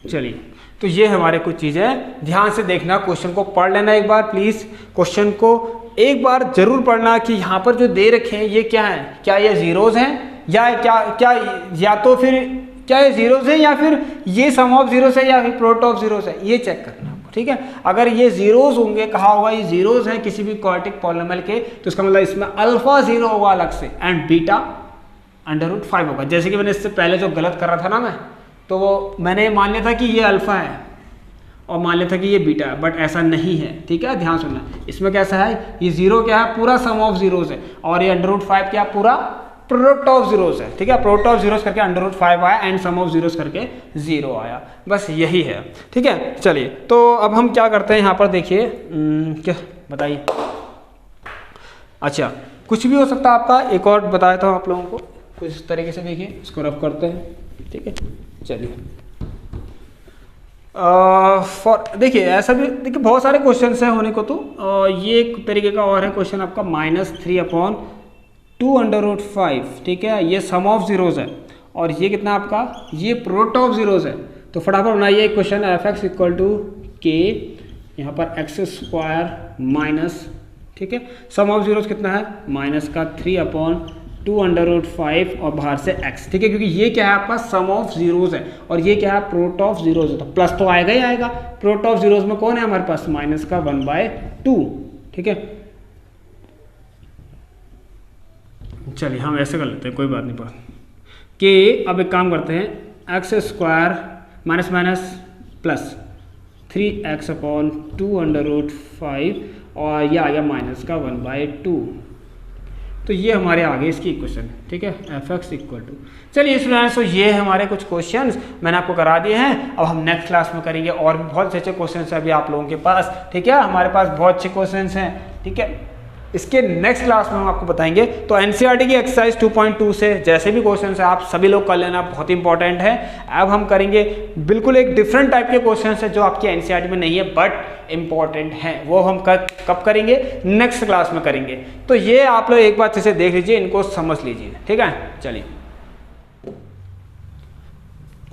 चलिए तो ये हमारे कुछ चीज़ें ध्यान से देखना, क्वेश्चन को पढ़ लेना एक बार प्लीज़, क्वेश्चन को एक बार जरूर पढ़ना कि यहाँ पर जो दे रखे हैं ये क्या है, क्या ये जीरोज हैं या तो फिर क्या ये जीरोज है या फिर ये सम ऑफ जीरोस है या फिर प्रोडक्ट ऑफ जीरोस है, ये चेक करना आपको, ठीक है। अगर ये जीरोज होंगे, कहा होगा ये जीरोज है किसी भी क्वाड्रेटिक पॉलिनोमियल के, तो इसका मतलब इसमें अल्फा जीरो होगा अलग से एंड बीटा √5 होगा। जैसे कि मैंने इससे पहले जो गलत कर रहा था ना मैं, तो वो मैंने मान लिया था कि ये अल्फा है और मान लिया था कि ये बीटा है, बट ऐसा नहीं है, ठीक है, ध्यान सुनना। इसमें कैसा है, ये जीरो क्या है, पूरा सम ऑफ जीरोस है, और ये √5 क्या, पूरा प्रोडक्ट ऑफ जीरोस है, ठीक है। प्रोडक्ट ऑफ जीरोस करके √5 आया एंड सम ऑफ जीरोस करके 0 आया, बस यही है, ठीक है। चलिए तो अब हम क्या करते हैं यहाँ पर, देखिए क्या बताइए। अच्छा, कुछ भी हो सकता है आपका, एक और बताया था आप लोगों को कुछ इस तरीके से, देखिए इसको रफ करते हैं, ठीक है। चलिए देखिए ऐसा भी, देखिए बहुत सारे क्वेश्चन हैं होने को, तो ये एक तरीके का और है क्वेश्चन आपका -3/2√5, ठीक है। ये सम ऑफ जीरोस है और ये कितना आपका, ये प्रोडक्ट ऑफ जीरोस है। तो फटाफट बनाइए क्वेश्चन, f(x) = k, यहाँ पर x² माइनस, ठीक है, सम ऑफ जीरोस कितना है, -3/2√5 और बाहर से x, ठीक है, क्योंकि ये क्या है आपका सम ऑफ जीरोस है और ये क्या है प्रोडक्ट ऑफ जीरोस है, तो प्लस तो आएगा ही आएगा। प्रोडक्ट ऑफ जीरोस में कौन है हमारे पास, -1/2, ठीक है। चलिए हम ऐसे कर लेते हैं, कोई बात नहीं पर कि अब एक काम करते हैं, x² minus minus plus 3x/2√5 और ये आ गया -1/2, तो ये हमारे आगे इसकी इक्वेशन, ठीक है, f(x) = चलिए स्टूडेंट्स, तो ये हमारे कुछ क्वेश्चंस मैंने आपको करा दिए हैं। अब हम नेक्स्ट क्लास में करेंगे और भी बहुत अच्छे क्वेश्चंस हैं अभी आप लोगों के पास, ठीक है, हमारे पास बहुत अच्छे क्वेश्चंस हैं, ठीक है। इसके नेक्स्ट क्लास में हम आपको बताएंगे। तो एनसीईआरटी की एक्सरसाइज 2.2 से जैसे भी क्वेश्चन है आप सभी लोग कर लेना, बहुत इंपॉर्टेंट है। अब हम करेंगे बिल्कुल एक डिफरेंट टाइप के क्वेश्चन है जो आपकी एनसीईआरटी में नहीं है बट इंपॉर्टेंट है, वो हम कब करेंगे, नेक्स्ट क्लास में करेंगे। तो ये आप लोग एक बार अच्छे से देख लीजिए, इनको समझ लीजिए, ठीक है। चलिए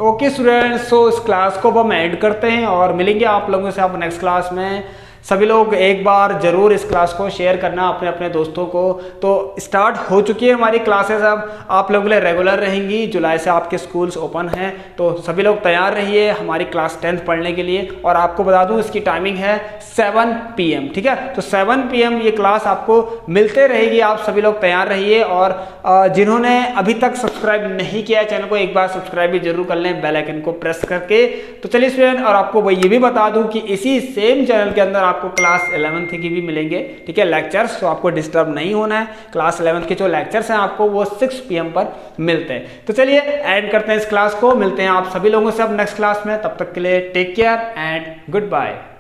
ओके स्टूडेंट्स, सो इस क्लास को अब हम एंड करते हैं और मिलेंगे आप लोगों से आप नेक्स्ट क्लास में। सभी लोग एक बार जरूर इस क्लास को शेयर करना अपने अपने दोस्तों को। तो स्टार्ट हो चुकी है हमारी क्लासेस, अब आप लोगों के लिए रेगुलर रहेंगी। जुलाई से आपके स्कूल्स ओपन हैं, तो सभी लोग तैयार रहिए हमारी क्लास 10th पढ़ने के लिए। और आपको बता दूं इसकी टाइमिंग है 7 PM, ठीक है। तो 7 PM ये क्लास आपको मिलते रहेगी, आप सभी लोग तैयार रहिए। और जिन्होंने अभी तक सब्सक्राइब नहीं किया है चैनल को, एक बार सब्सक्राइब भी जरूर कर लें बेल आइकन को प्रेस करके। तो चलिए स्टूडेंट, और आपको ये भी बता दूं कि इसी सेम चैनल के अंदर आपको क्लास 11th की भी मिलेंगे, ठीक है, लेक्चर्स। तो आपको डिस्टर्ब नहीं होना है, क्लास 11th के जो लेक्चर्स हैं आपको वो 6 PM पर मिलते हैं। तो चलिए एंड करते हैं इस क्लास को, मिलते हैं आप सभी लोगों से अब नेक्स्ट क्लास में। तब तक के लिए take care and good bye.